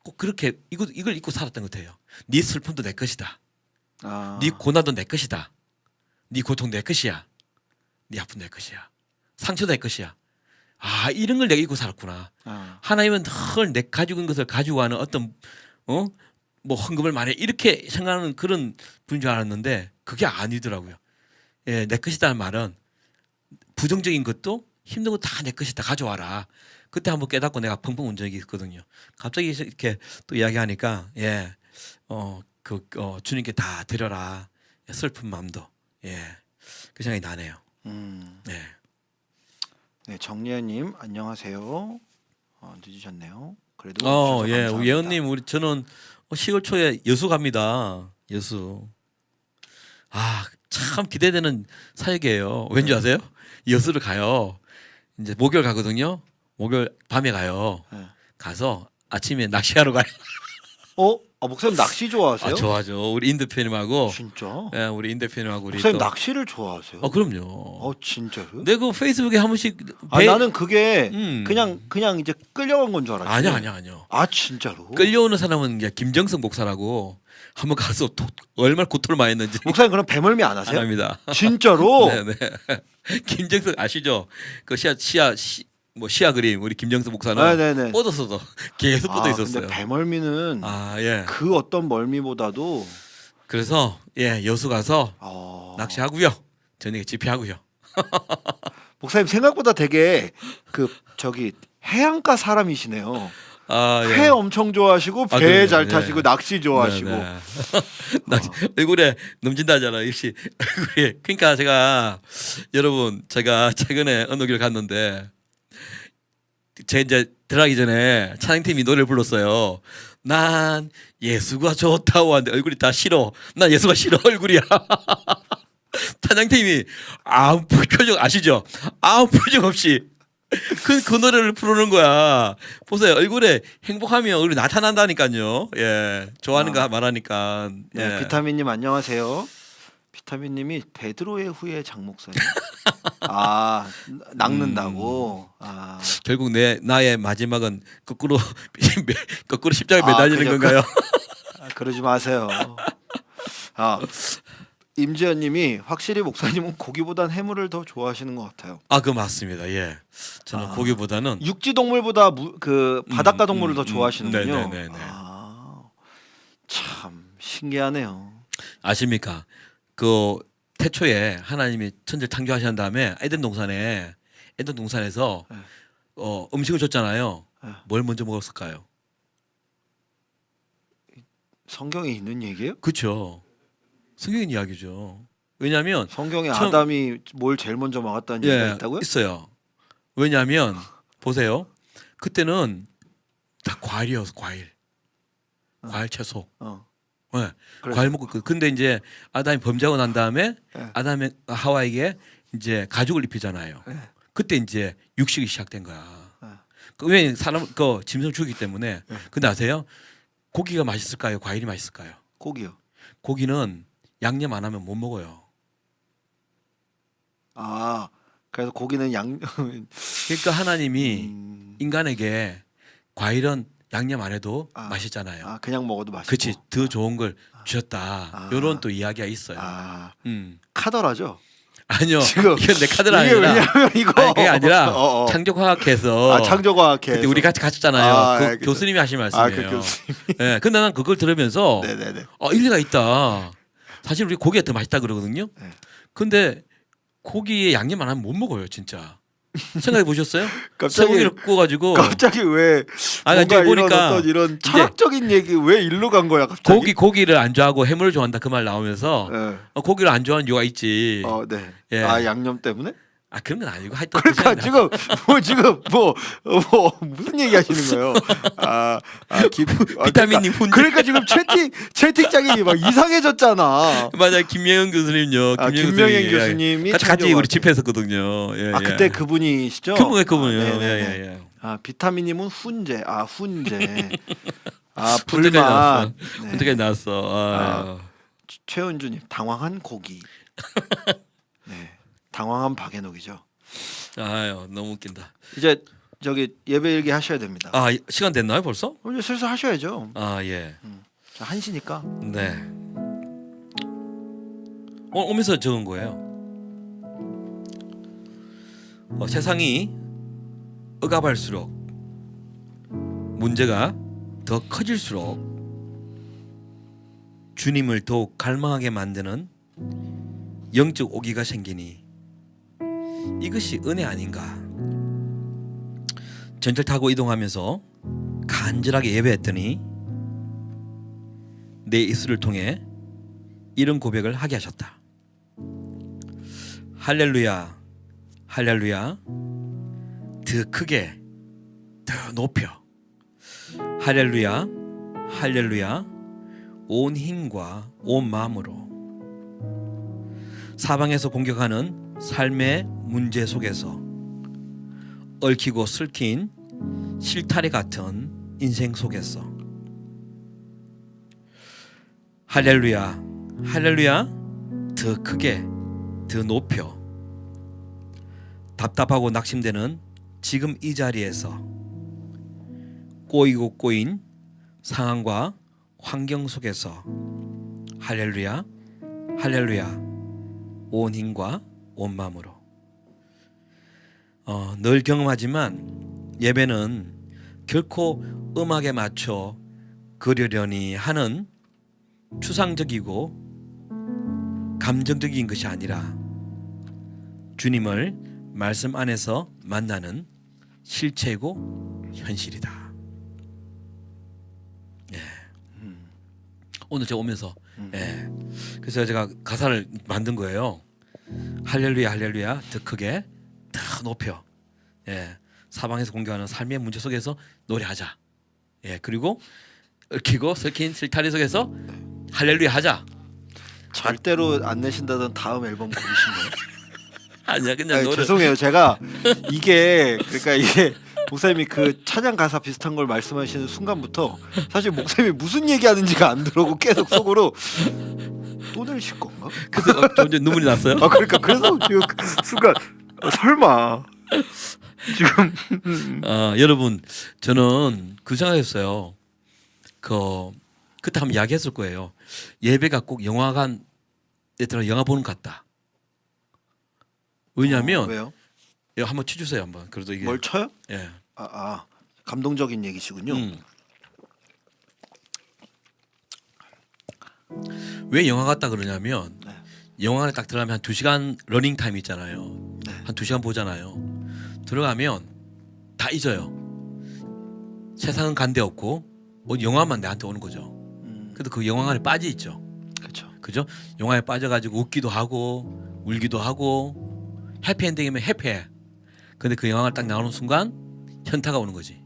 꼭 그렇게 이걸 잊고 살았던 것 같아요. 네 슬픔도 내 것이다. 네 고난도 내 것이다. 네 고통 내 것이야. 네 아픔 내 것이야. 상처도 내 것이야. 아 이런 걸 내가 잊고 살았구나. 하나님은 늘 내 가지고 있는 것을 가지고 가는 어떤 뭐 헌금을 많이 이렇게 생각하는 그런 분인 줄 알았는데 그게 아니더라고요. 예, 내 것이다는 말은 부정적인 것도 힘든 거 다 내 것이다 가져와라. 그때 한번 깨닫고 내가 펑펑 운 적이 있거든요. 갑자기 이렇게 또 이야기하니까 주님께 다 드려라. 슬픈 마음도 그 생각이 나네요. 네. 네, 정예님 안녕하세요. 늦으셨네요. 그래도 예, 감사합니다. 예언님 저는 10월 초에 여수 갑니다. 여수. 참 기대되는 사역이에요. 왠지 아세요? 여수를 가요. 이제 목요일 가거든요. 목요일 밤에 가요. 네. 가서 아침에 낚시하러 가요. 목사님 낚시 좋아하세요? 아, 좋아하죠. 우리 임 대표님하고 진짜? 예, 우리 임 대표님하고 우리 목사님 또 낚시를 좋아하세요? 그럼요. 진짜요? 내 그 페이스북에 한 번씩 나는 그게 음. 그냥 이제 끌려간 건 줄 알았지. 아니요. 진짜로? 끌려오는 사람은 이제 김정성 목사라고 한번 가서 얼마나 고통을 많이 했는지 목사님 그럼 배멀미 안 안 하세요? 합니다. 진짜로? 네네. 김정성 아시죠? 그 시야 그림 우리 김정성 목사는 네네네. 뻗었어도 계속 뻗어 있었어요. 근데 배멀미는 예. 그 어떤 멀미보다도 그래서 여수 가서 낚시하고요. 저녁에 집회하고요. 목사님 생각보다 되게 해안가 사람이시네요. 예. 회 엄청 좋아하시고 배 그럼요. 잘 타시고 낚시 좋아하시고. 네. 얼굴에 넘진다잖아. 역시 얼굴에. 그러니까 제가 최근에 어느 길 갔는데 제 이제 들어가기 전에 찬양팀이 노래를 불렀어요. 난 예수가 좋다고 하는데 얼굴이 다 싫어. 난 예수가 싫어 얼굴이야. 찬양팀이 아무 표정 아시죠? 아무 표정 없이 그 노래를 부르는 거야. 보세요. 얼굴에 행복하면 얼굴이 나타난다니까요. 예, 좋아하는 거 말하니까. 네, 예. 비타민님 안녕하세요. 비타민님이 베드로의 후예 장목사님. 낚는다고. 결국 나의 마지막은 거꾸로 십자가에 매달리는 그죠. 건가요? 그러지 마세요. 임지연님이 확실히 목사님은 고기보단 해물을 더 좋아하시는 것 같아요. 그거 맞습니다. 예, 저는 고기보다는 육지 동물보다 바닷가 동물을 더 좋아하시는군요. 네네네. 참 신기하네요. 아십니까? 그 태초에 하나님이 천지를 창조하신 다음에 에덴 동산에서 네. 음식을 줬잖아요. 네. 뭘 먼저 먹었을까요? 성경에 있는 얘기예요? 그렇죠. 성경인 이야기죠. 왜냐하면 성경에 처음- 아담이 뭘 제일 먼저 먹었다는 얘기가 있다고요? 있어요. 왜냐하면 보세요. 그때는 다 과일이어서 과일 채소. 네. 그래서- 과일 먹고 근데 이제 아담이 범죄하고 난 다음에 네. 아담이 하와에게 이제 가죽을 입히잖아요. 네. 그때 이제 육식이 시작된 거야. 네. 왜 사람 짐승 죽이기 때문에. 네. 근데 아세요? 고기가 맛있을까요? 과일이 맛있을까요? 고기요. 고기는 양념 안 하면 못 먹어요. 그래서 고기는 그러니까 하나님이 인간에게 과일은 양념 안 해도 맛있잖아요. 그냥 먹어도 맛있고. 그렇지, 더 좋은 걸 주셨다. 이런 또 이야기가 있어요. 카더라죠. 아니요, 지금 이건 내 카드는 이게 아니라. 왜냐면 이거 그게 아니라 창조과학에서 창조과학회 그때 우리 같이 갔잖아요. 알겠죠. 교수님이 하신 말씀이에요. 그 교수님. 예, 근데 난 그걸 들으면서 네네네. 일리가 있다. 사실 우리 고기가 더 맛있다 그러거든요. 네. 근데 고기에 양념 안 하면 못 먹어요, 진짜. 생각해 보셨어요? 갑자기- 쇠고기를 구워가지고 갑자기 왜 아니, 이제 뭔가 보니까 어떤 이런 철학적인 얘기 왜 일로 간 거야 갑자기? 고기를 안 좋아하고 해물을 좋아한다 그 말 나오면서 네. 고기를 안 좋아하는 이유가 있지. 네. 예. 양념 때문에? 그런 건 아니고 하여튼 그러니까 그렇지 않나. 지금 무슨 얘기 하시는 거예요? 비타민님 훈제. 그러니까 지금 채팅창이 막 이상해졌잖아. 맞아요, 김명현 교수님요. 김명현 교수님이 같이 우리 집회했었거든요. 예, 그때 그분이시죠? 그분이요. 네네네. 비타민님은 훈제. 훈제. 훈제까지 불만. 나왔어. 네. 훈제까지 나왔어. 최은주님 당황한 고기. 네. 당황한 박앤옥이죠. 아유, 너무 웃긴다. 이제 예배 일기 하셔야 됩니다. 시간 됐나요 벌써? 이제 슬슬 하셔야죠. 예. 자, 1시니까. 네. 오면서 적은 거예요. 세상이 억압할수록 문제가 더 커질수록 주님을 더욱 갈망하게 만드는 영적 오기가 생기니 이것이 은혜 아닌가. 전철 타고 이동하면서 간절하게 예배했더니 내 입술을 통해 이런 고백을 하게 하셨다. 할렐루야, 할렐루야, 더 크게, 더 높여. 할렐루야, 할렐루야, 온 힘과 온 마음으로. 사방에서 공격하는 삶의 문제 속에서 얽히고 슬킨 실타래 같은 인생 속에서 할렐루야, 할렐루야, 더 크게, 더 높여. 답답하고 낙심되는 지금 이 자리에서 꼬이고 꼬인 상황과 환경 속에서 할렐루야, 할렐루야, 온 힘과 온 마음으로. 늘 경험하지만 예배는 결코 음악에 맞춰 그러려니 하는 추상적이고 감정적인 것이 아니라 주님을 말씀 안에서 만나는 실체이고 현실이다. 예. 오늘 제가 오면서 예. 그래서 제가 가사를 만든 거예요. 할렐루야, 할렐루야, 더 크게, 더 높여. 예. 사방에서 공격하는 삶의 문제 속에서 노래하자. 예. 그리고 얽히고 설킨 실타리 속에서 할렐루야 하자. 절대로 안 내신다던 다음 앨범 고르신 거예요? 아니야, 그냥 아니, 노래. 죄송해요. 제가 이게 목사님이 그 찬양 가사 비슷한 걸 말씀하시는 순간부터 사실 목사님이 무슨 얘기하는지가 안 들어오고 계속 속으로 또 내실 건가? 그래서 점점 눈물이 났어요. 그러니까 그래서 지금 그 순간 설마 지금 여러분, 저는 그 생각했어요. 그때 한번 이야기했을 거예요. 예배가 꼭 영화관 얘들아 영화 보는 것 같다. 왜냐하면 왜요? 한번 쳐주세요 한번. 그래도 이게 뭘 쳐요? 예. 감동적인 얘기시군요. 왜 영화 같다 그러냐면 네. 영화관에 딱 들어가면 한 2시간 러닝 타임 있잖아요. 네. 한 2시간 보잖아요. 들어가면 다 잊어요. 세상은 간데 없고 영화만 내한테 오는 거죠. 근데 그 영화관에 빠져 있죠. 그렇죠. 그죠? 영화에 빠져가지고 웃기도 하고 울기도 하고 해피엔딩이면 해피해. 근데 그 영화가 딱 나오는 순간 현타가 오는 거지.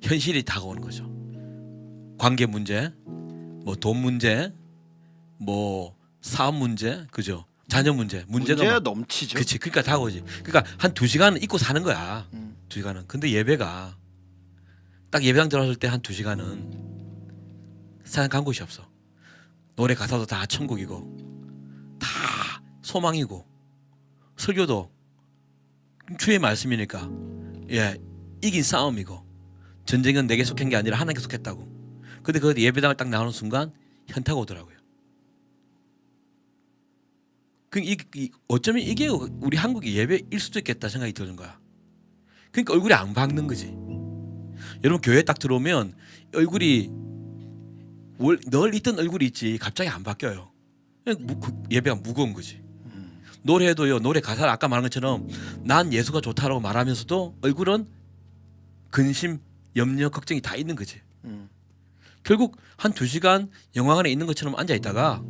현실이 다가오는 거죠. 관계 문제, 뭐 돈 문제, 뭐 사업 문제, 그죠? 자녀 문제가 문제가 넘치죠. 그렇지. 그러니까 다가오지. 그러니까 한 2시간은 잊고 사는 거야. 음. 2시간은. 근데 예배가 딱 예배당 들어왔을 때 한 2시간은 세상 간 곳이 없어. 노래 가사도 다 천국이고 다 소망이고 설교도 주의 말씀이니까 예 이긴 싸움이고 전쟁은 내게 속한 게 아니라 하나님께 속했다고. 근데 그 예배당을 딱 나오는 순간 현타가 오더라고요. 어쩌면 이게 우리 한국의 예배일 수도 있겠다 생각이 드는 거야. 그러니까 얼굴이 안 밝는 거지. 여러분 교회 딱 들어오면 얼굴이 늘 있던 얼굴이 있지 갑자기 안 바뀌어요. 예배가 무거운 거지. 노래도요. 노래 가사를 아까 말한 것처럼 난 예수가 좋다라고 말하면서도 얼굴은 근심, 염려, 걱정이 다 있는 거지. 결국 한 2시간 영화관에 있는 것처럼 앉아 있다가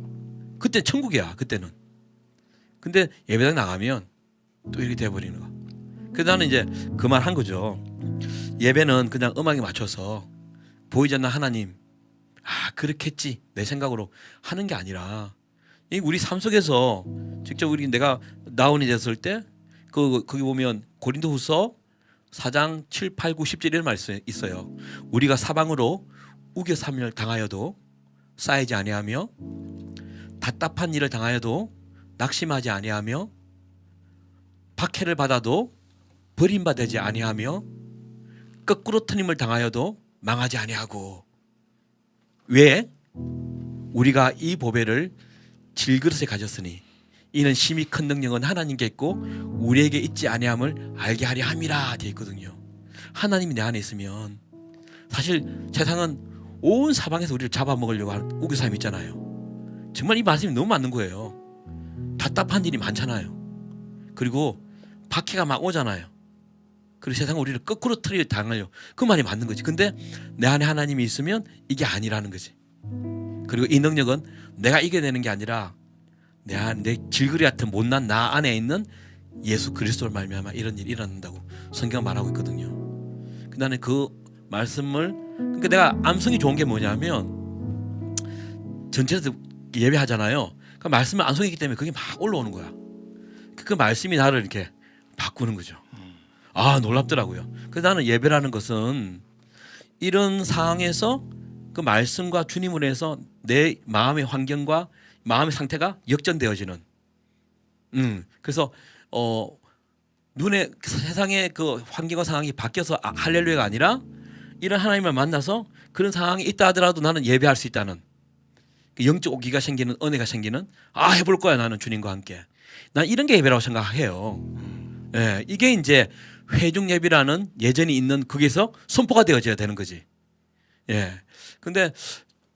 그때 천국이야. 그때는. 근데 예배당 나가면 또 이렇게 돼버리는 거야. 그래서 나는 이제 그 말 한 거죠. 예배는 그냥 음악에 맞춰서 보이지 않는 하나님 그렇겠지 내 생각으로 하는 게 아니라 우리 삶 속에서 직접 내가 나온이 됐을 때 거기 보면 고린도후서 4장 7, 8, 9, 10절 이런 말이 있어요. 우리가 사방으로 우겨삼을 당하여도 쌓이지 아니하며 답답한 일을 당하여도 낙심하지 아니하며 박해를 받아도 버림받지 아니하며 거꾸로 트임을 당하여도 망하지 아니하고. 왜? 우리가 이 보배를 질그릇에 가졌으니 이는 심히 큰 능력은 하나님께 있고 우리에게 있지 아니함을 알게 하려 함이라 되어 있거든요. 하나님이 내 안에 있으면 사실 세상은 온 사방에서 우리를 잡아먹으려고 하는 우겨삼이 있잖아요. 정말 이 말씀이 너무 맞는 거예요. 답답한 일이 많잖아요. 그리고 박해가 막 오잖아요. 그리고 세상은 우리를 거꾸로 틀어 당하려. 그 말이 맞는 거지. 근데 내 안에 하나님이 있으면 이게 아니라는 거지. 그리고 이 능력은 내가 이겨내는 게 아니라 내 질그리 같은 못난 나 안에 있는 예수 그리스도를 말미암아 이런 일이 일어난다고 성경 말하고 있거든요. 나는 그 말씀을 그러니까 내가 암성이 좋은 게 뭐냐면 전체에서 예배하잖아요. 그 말씀을 암송했기 때문에 그게 막 올라오는 거야. 그 말씀이 나를 이렇게 바꾸는 거죠. 놀랍더라고요. 그래서 나는 예배라는 것은 이런 상황에서 그 말씀과 주님으로 해서 내 마음의 환경과 마음의 상태가 역전되어지는. 그래서 눈에 세상의 그 환경과 상황이 바뀌어서 할렐루야가 아니라 이런 하나님을 만나서 그런 상황이 있다 하더라도 나는 예배할 수 있다는 그 영적 오기가 생기는 은혜가 생기는 해볼 거야 나는 주님과 함께. 난 이런 게 예배라고 생각해요. 예, 이게 이제 회중 예배라는 예전이 있는 거기서 선포가 되어져야 되는 거지. 예. 근데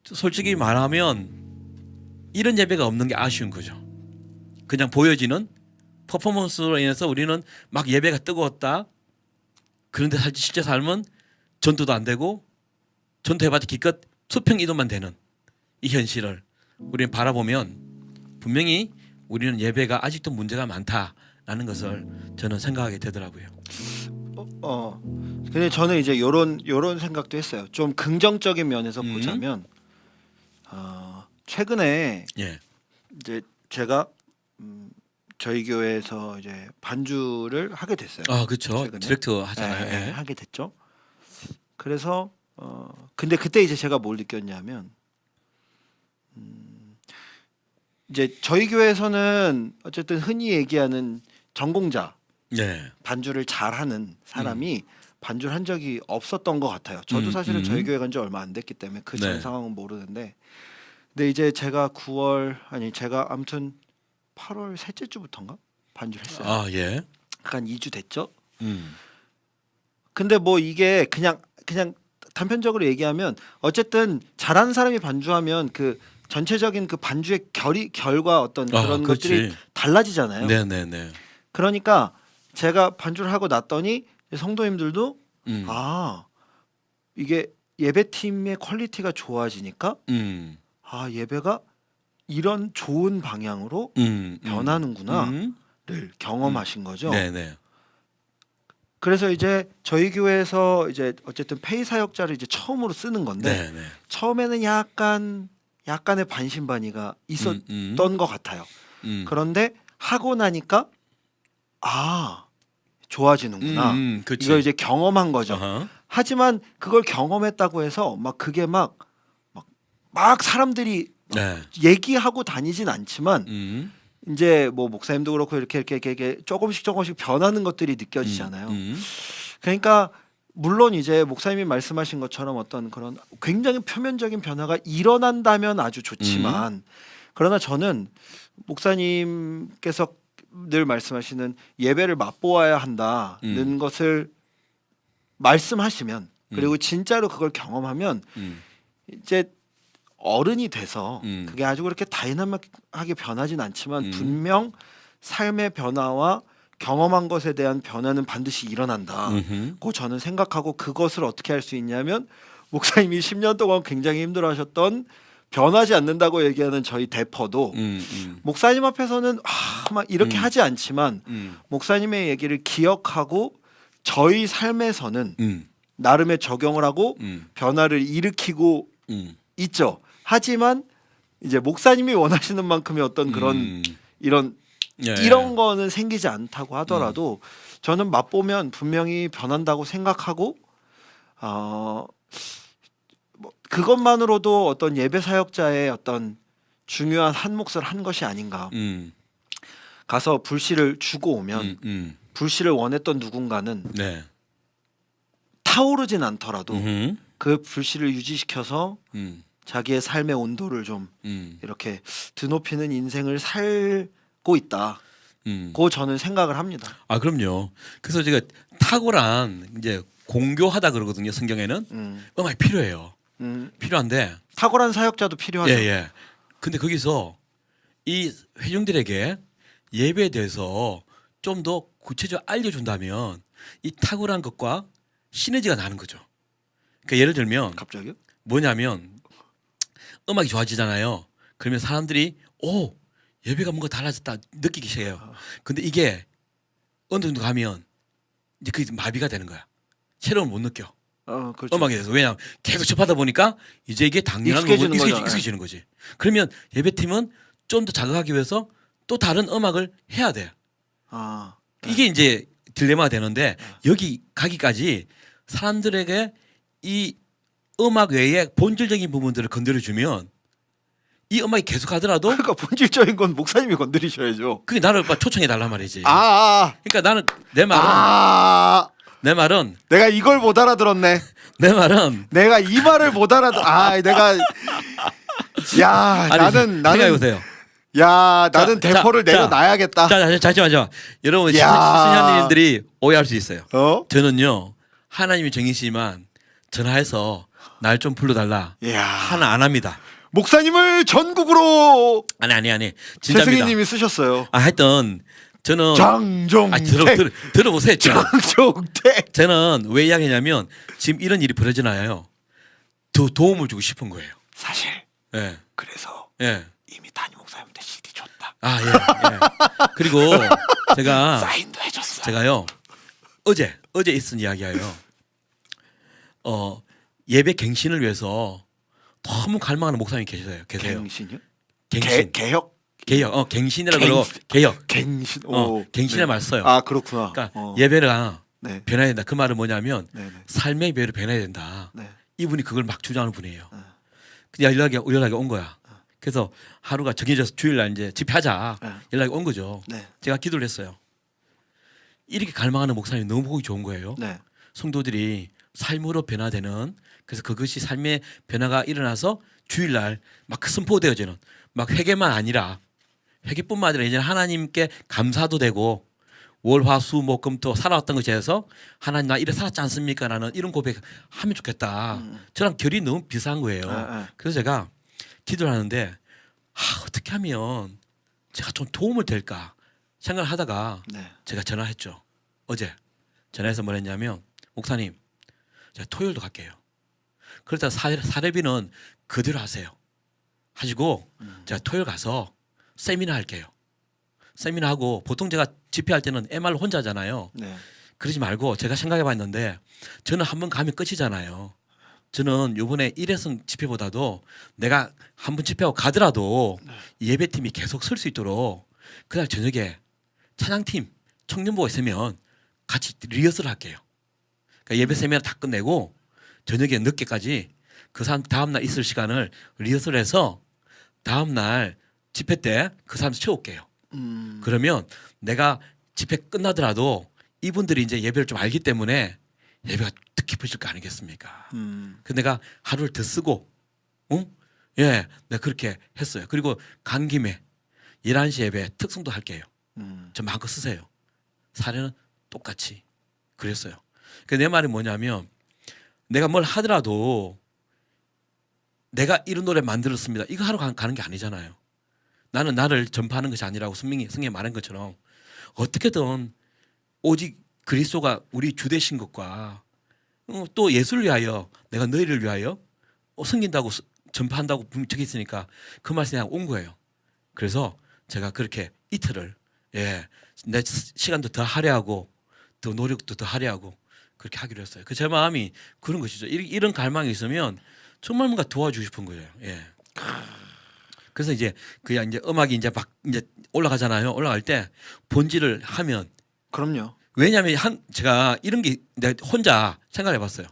솔직히 말하면 이런 예배가 없는 게 아쉬운 거죠. 그냥 보여지는 퍼포먼스로 인해서 우리는 막 예배가 뜨거웠다. 그런데 실제 삶은 전도도 안 되고 전도해봤자 기껏 수평 이동만 되는 이 현실을 우리는 바라보면 분명히 우리는 예배가 아직도 문제가 많다라는 것을 저는 생각하게 되더라고요. 근데 저는 이제 요런 생각도 했어요. 좀 긍정적인 면에서 보자면 최근에 예. 이제 제가 저희 교회에서 이제 반주를 하게 됐어요. 그렇죠. 최근에. 디렉터 하잖아요. 네, 예. 하게 됐죠. 그래서 근데 그때 이제 제가 뭘 느꼈냐면 이제 저희 교회에서는 어쨌든 흔히 얘기하는 전공자 네. 반주를 잘하는 사람이 반주를 한 적이 없었던 것 같아요. 저도 사실은 저희 교회 간 지 얼마 안 됐기 때문에 그 전 네. 상황은 모르는데, 근데 이제 제가 제가 아무튼 8월 셋째 주부터인가 반주를 했어요. 예. 약간 2주 됐죠. 음. 근데 뭐 이게 그냥 단편적으로 얘기하면 어쨌든 잘하는 사람이 반주하면 그 전체적인 그 반주의 결과 어떤 그런 그렇지. 것들이 달라지잖아요. 네네네. 그러니까 제가 반주를 하고 났더니 성도님들도 음. 이게 예배팀의 퀄리티가 좋아지니까 예배가 이런 좋은 방향으로 변하는구나를 경험하신 거죠. 네네. 그래서 이제 저희 교회에서 이제 어쨌든 페이 사역자를 이제 처음으로 쓰는 건데 네네. 처음에는 약간의 반신반의가 있었던 것 같아요. 그런데 하고 나니까 좋아지는구나. 그치. 이걸 이제 경험한 거죠. 어허. 하지만 그걸 경험했다고 해서 막 그게 막 사람들이 네. 얘기하고 다니진 않지만 음. 이제 뭐 목사님도 그렇고 이렇게 조금씩 변하는 것들이 느껴지잖아요. 그러니까 물론 이제 목사님이 말씀하신 것처럼 어떤 그런 굉장히 표면적인 변화가 일어난다면 아주 좋지만 그러나 저는 목사님께서 늘 말씀하시는 예배를 맛보아야 한다는 것을 말씀하시면 그리고 진짜로 그걸 경험하면 이제 어른이 돼서 그게 아주 그렇게 다이나믹하게 변하진 않지만 분명 삶의 변화와 경험한 것에 대한 변화는 반드시 일어난다고 저는 생각하고 그것을 어떻게 할 수 있냐면 목사님이 10년 동안 굉장히 힘들어하셨던 변하지 않는다고 얘기하는 저희 대퍼도 목사님 앞에서는 막 이렇게 하지 않지만 목사님의 얘기를 기억하고 저희 삶에서는 나름의 적용을 하고 변화를 일으키고 있죠. 하지만 이제 목사님이 원하시는 만큼의 어떤 그런 이런 거는 생기지 않다고 하더라도 저는 맛보면 분명히 변한다고 생각하고 뭐 그것만으로도 어떤 예배 사역자의 어떤 중요한 한 몫을 한 것이 아닌가. 가서 불씨를 주고 오면 불씨를 원했던 누군가는 네. 타오르진 않더라도 그 불씨를 유지시켜서 자기의 삶의 온도를 좀 이렇게 드높이는 인생을 살고 있다고 저는 생각을 합니다. 그럼요. 그래서 제가 탁월한 이제 공교하다 그러거든요. 성경에는 음악이 필요해요. 필요한데 탁월한 사역자도 필요하죠. 예. 근데 거기서 이 회중들에게 예배에 대해서 좀 더 구체적으로 알려준다면 이 탁월한 것과 시너지가 나는 거죠. 그러니까 예를 들면 갑자기요? 뭐냐면 음악이 좋아지잖아요. 그러면 사람들이 예배가 뭔가 달라졌다 느끼기 시작해요. 근데 이게 어느 정도 가면 이제 그게 마비가 되는 거야. 새로운 못 느껴. 그렇죠. 음악에 대해서. 왜냐하면 계속 접하다 보니까 이제 이게 당연한 거고 익숙해지는 거지. 그러면 예배팀은 좀 더 자극하기 위해서 또 다른 음악을 해야 돼. 이게 이제 딜레마가 되는데 여기 가기까지 사람들에게 이 음악 외에 본질적인 부분들을 건드려주면 이 음악이 계속 하더라도 그러니까 본질적인 건 목사님이 건드리셔야죠. 그게 나를 막 초청해 달란 말이지. 아, 그러니까 나는 내 말은 내가 이걸 못 알아들었네. 내 말은 내가 이 말을 못 알아들. 내가 야 아니, 나는 생각해 보세요. 나는 대포를 내려놔야겠다. 잠시만요. 여러분 야. 시청자님들이 오해할 수 있어요. 저는요 하나님이 정이시지만 전화해서 날 좀 불러달라 야. 하나 안 합니다. 목사님을 전국으로 아니 진짜입니다. 최승희님이 쓰셨어요. 하여튼 저는 장종택. 들어보세요. 장종택. 저는 왜 이야기냐면 지금 이런 일이 벌어지나요? 더 도움을 주고 싶은 거예요. 사실 예. 그래서 예. 이미 담임 목사님한테 CD 줬다. 예. 그리고 제가 사인도 해줬어. 제가요 어제 있은 이야기예요. 예배 갱신을 위해서 너무 갈망하는 목사님이 계세요. 갱신이요? 갱신. 개혁? 갱신이라 그러고 개혁. 갱신. 갱신의 말 써요. 그렇구나. 그러니까 예배가 네. 변해야 된다. 그 말은 뭐냐면 네네. 삶의 배로 변해야 된다. 네. 이분이 그걸 막 주장하는 분이에요. 그냥 연락이 온 거야. 그래서 하루가 정해져서 주일날 이제 집회하자 연락이 온 거죠. 네. 제가 기도를 했어요. 이렇게 갈망하는 목사님이 너무 보기 좋은 거예요. 네. 성도들이 삶으로 변화되는 그래서 그것이 삶의 변화가 일어나서 주일날 막 선포되어지는 막 회개만 아니라 회개뿐만 아니라 이제 하나님께 감사도 되고 월화수목금토 살아왔던 것에 대해서 하나님 나 이래 살았지 않습니까? 라는 이런 고백하면 좋겠다. 저랑 결이 너무 비슷한 거예요. 그래서 제가 기도를 하는데 어떻게 하면 제가 좀 도움을 될까 생각을 하다가 네. 제가 전화했죠. 어제 전화해서 뭘 했냐면 목사님 제가 토요일도 갈게요. 그러다 사례비는 그대로 하세요. 하시고 제가 토요일 가서 세미나 할게요. 세미나 하고 보통 제가 집회할 때는 MR 혼자잖아요. 네. 그러지 말고 제가 생각해 봤는데 저는 한번 가면 끝이잖아요. 저는 요번에 일회성 집회보다도 내가 한번 집회하고 가더라도 예배팀이 계속 설 수 있도록 그날 저녁에 찬양팀 청년부가 있으면 같이 리허설 할게요. 그러니까 예배 세미나 다 끝내고 저녁에 늦게까지 그 사람 다음날 있을 시간을 리허설해서 다음날 집회 때 그 사람 채울게요. 그러면 내가 집회 끝나더라도 이분들이 이제 예배를 좀 알기 때문에 예배가 더 깊어질 거 아니겠습니까? 그 내가 하루를 더 쓰고, 예, 내가 그렇게 했어요. 그리고 간 김에 11시 예배 특성도 할게요. 저 마음껏 쓰세요. 사례는 똑같이 그랬어요. 내 말이 뭐냐면 내가 뭘 하더라도 내가 이런 노래 만들었습니다. 이거 하러 가는 게 아니잖아요. 나는 나를 전파하는 것이 아니라고 성경이 말한 것처럼 어떻게든 오직 그리스도가 우리 주 되신 것과 또 예수를 위하여 내가 너희를 위하여 섬긴다고 전파한다고 분명히 적혀 있으니까 그 말씀이 온 거예요. 그래서 제가 그렇게 이틀을 내 시간도 더 할애하고 더 노력도 더 할애하고 그렇게 하기로 했어요. 제 마음이 그런 것이죠. 이런 갈망이 있으면 정말 뭔가 도와주고 싶은 거예요. 예. 그래서 이제 그냥 이제 음악이 이제 막 이제 올라가잖아요. 올라갈 때 본질을 하면 그럼요. 왜냐하면 제가 이런 게 내가 혼자 생각해봤어요.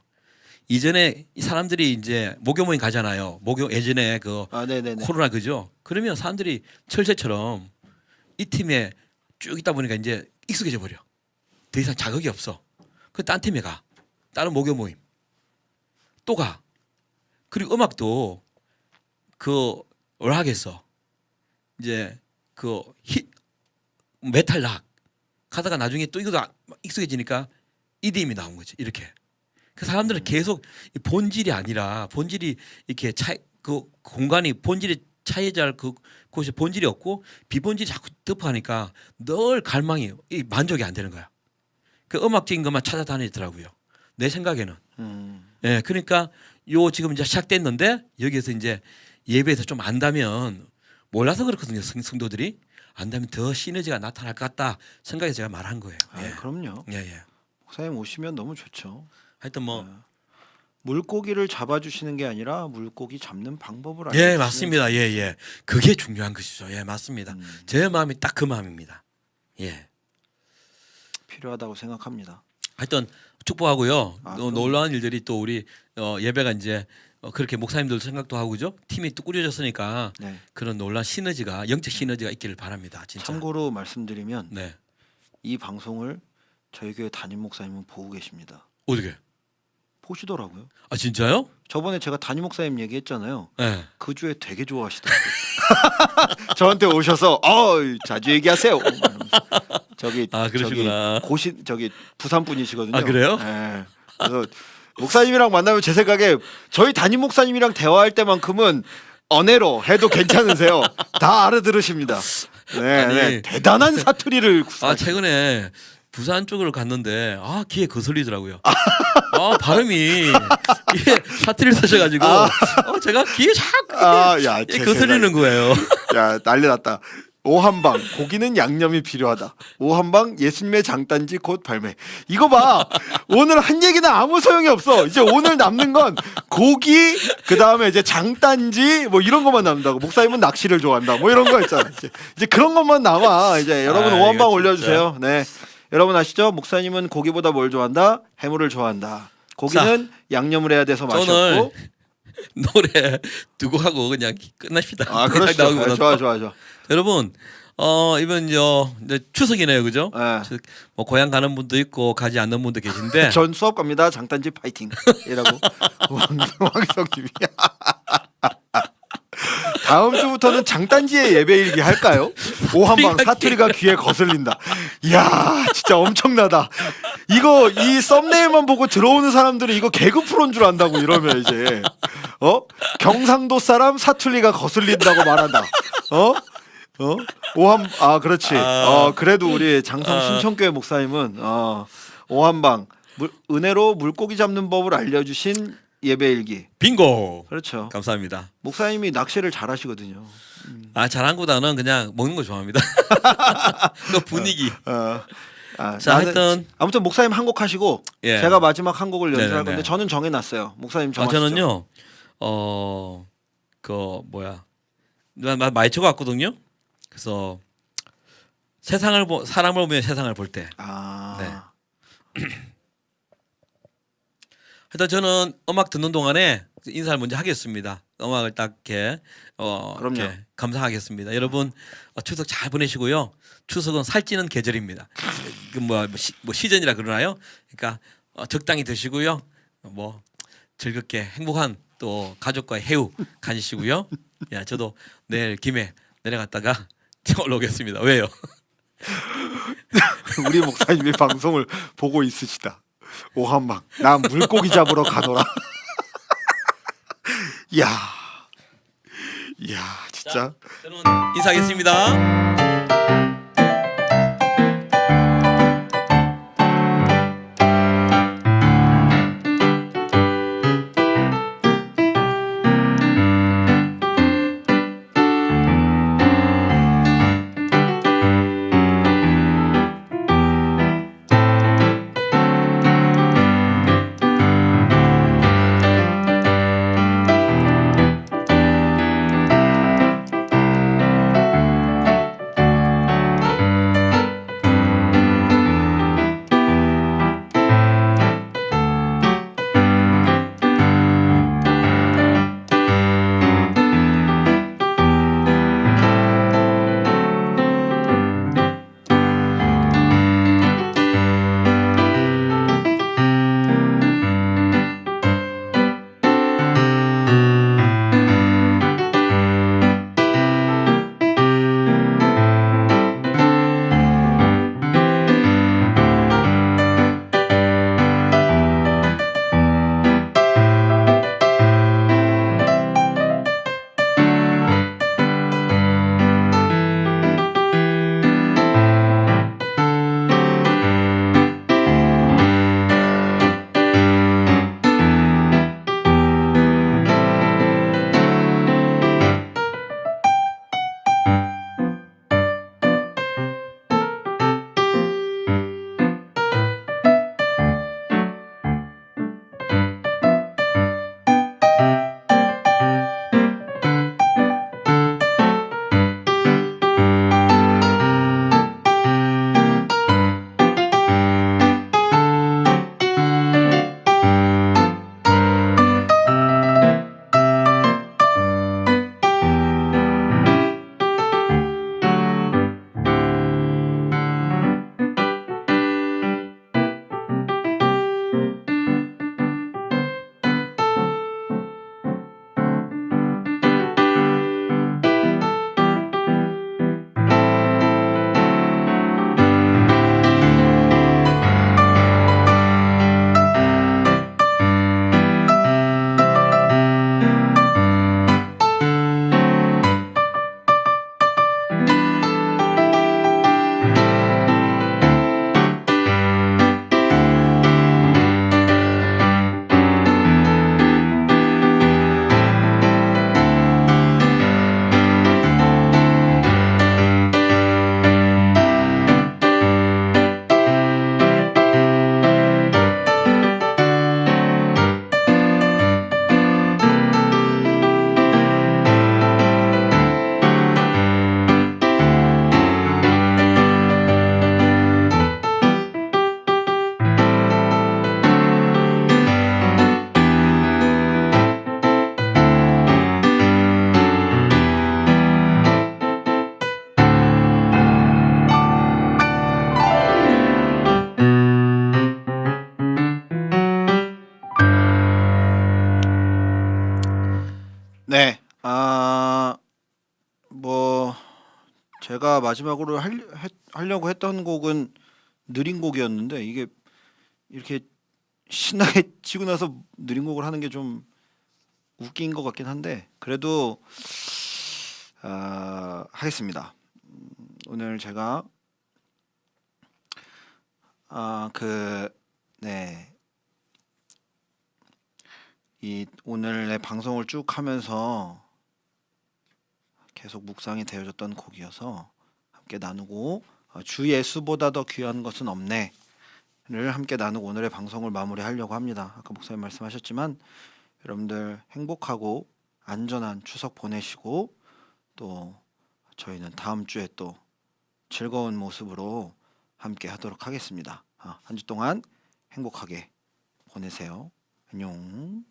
이전에 이 사람들이 이제 목요 모임 가잖아요. 목요 예전에 네네네. 코로나 그죠? 그러면 사람들이 철새처럼 이 팀에 쭉 있다 보니까 이제 익숙해져 버려. 더 이상 자극이 없어. 그 딴 팀에 가. 다른 목요 모임 또 가. 그리고 음악도 뭘 하겠어. 이제 메탈 락 가다가 나중에 또 이것도 익숙해지니까 EDM이 나온 거지. 이렇게. 그 사람들은 계속 본질이 아니라 본질이 이렇게 공간이 본질이 차이잘 그곳이 본질이 없고 비본질이 자꾸 덮어하니까 늘 갈망이 만족이 안 되는 거야. 그 음악적인 것만 찾아다니더라고요. 내 생각에는. 예, 그러니까 지금 이제 시작됐는데 여기에서 이제 예배에서 좀 안다면 몰라서 그렇거든요. 성도들이 안다면 더 시너지가 나타날 것 같다 생각해서 제가 말한 거예요. 예. 그럼요. 예. 목사님 오시면 너무 좋죠. 하여튼 물고기를 잡아주시는 게 아니라 물고기 잡는 방법을 예, 맞습니다. 예. 그게 중요한 것이죠. 예, 맞습니다. 제 마음이 딱 그 마음입니다. 예. 필요하다고 생각합니다. 하여튼 축복하고요. 아, 또 놀라운 일들이 또 우리 예배가 이제 그렇게 목사님들 생각도 하고 그죠? 팀이 또 꾸려졌으니까 네. 그런 놀라운 시너지가 영적 시너지가 있기를 바랍니다. 진짜. 참고로 말씀드리면 네. 이 방송을 저희 교회 담임 목사님은 보고 계십니다. 어떻게? 보시더라고요. 아 진짜요? 저번에 제가 담임 목사님 얘기했잖아요. 네. 그 주에 되게 좋아하시더라고요. 저한테 오셔서 자주 얘기하세요. 이러면서. 저기 아, 그러시구나. 저기 부산 분이시거든요. 아, 그래요? 네. 그래서 목사님이랑 만나면 제 생각에 저희 담임 목사님이랑 대화할 때만큼은 언어로 해도 괜찮으세요. 다 알아들으십니다. 네, 아니. 네. 대단한 사투리를 아 최근에 부산 쪽으로 갔는데 귀에 거슬리더라고요. 아 발음이 이게 사투리를 쓰셔가지고 제가 귀에 자꾸 야, 이게 거슬리는 거예요. 야, 난리 났다. 오한방 고기는 양념이 필요하다. 오한방 예수님의 장단지 곧 발매. 이거 봐. 오늘 한 얘기는 아무 소용이 없어. 이제 오늘 남는 건 고기 그 다음에 이제 장단지 뭐 이런 것만 남는다고. 목사님은 낚시를 좋아한다. 뭐 이런 거 있잖아. 이제 그런 것만 남아. 이제 여러분 오한방 이거 올려주세요. 네. 여러분 아시죠? 목사님은 고기보다 뭘 좋아한다? 해물을 좋아한다. 고기는 양념을 해야 돼서 맛이 오늘 없고. 노래 두고 하고 그냥 끝납시다. 아 그렇죠. 나오기보다. 좋아. 여러분 이번 이제 추석이네요, 그죠? 네. 뭐 고향 가는 분도 있고 가지 않는 분도 계신데 전 수업 갑니다. 장단지 파이팅. 이라고 왕성님이. 다음 주부터는 장단지의 예배일기 할까요? 오한방 사투리가 귀에 거슬린다. 이야 진짜 엄청나다. 이거 이 썸네일만 보고 들어오는 사람들이 이거 개그 프로인 줄 안다고 이러면 이제 경상도 사람 사투리가 거슬린다고 말한다. 그렇지. 그래도 우리 장성 신천교회 목사님은 오한방 은혜로 물고기 잡는 법을 알려주신 예배일기. 빙고. 그렇죠. 감사합니다. 목사님이 낚시를 잘하시거든요. 잘한 거보다는 그냥 먹는 거 좋아합니다. 그 분위기. 자, 하여튼 아무튼 목사님 한 곡 하시고 예. 제가 마지막 한 곡을 연주할 네네네. 건데 저는 정해놨어요. 목사님 정하시죠. 저는요 많이 적어왔거든요. 그래서 사람을 보면 세상을 볼 때. 네. 하여튼 저는 음악 듣는 동안에 인사를 먼저 하겠습니다. 음악을 딱 이렇게 그럼요. 이렇게 감상하겠습니다. 여러분 추석 잘 보내시고요. 추석은 살찌는 계절입니다. 뭐 시즌이라 그러나요? 그러니까 적당히 드시고요. 뭐 즐겁게 행복한 또 가족과의 해우 가지시고요. 야, 저도 내일 김해 내려갔다가 올라오겠습니다. 왜요? 우리 목사님이 방송을 보고 있으시다. 오한방 난 물고기 잡으러 가노라. 이야 진짜. 저는 인사하겠습니다. 제가 마지막으로 하려고 했던 곡은 느린 곡이었는데 이게 이렇게 신나게 치고 나서 느린 곡을 하는 게 좀 웃긴 것 같긴 한데 그래도 하겠습니다. 오늘 제가 네, 이 오늘의 방송을 쭉 하면서 계속 묵상이 되어졌던 곡이어서 함께 나누고 주 예수보다 더 귀한 것은 없네를 함께 나누고 오늘의 방송을 마무리하려고 합니다. 아까 목사님 말씀하셨지만 여러분들 행복하고 안전한 추석 보내시고 또 저희는 다음 주에 또 즐거운 모습으로 함께 하도록 하겠습니다. 한 주 동안 행복하게 보내세요. 안녕.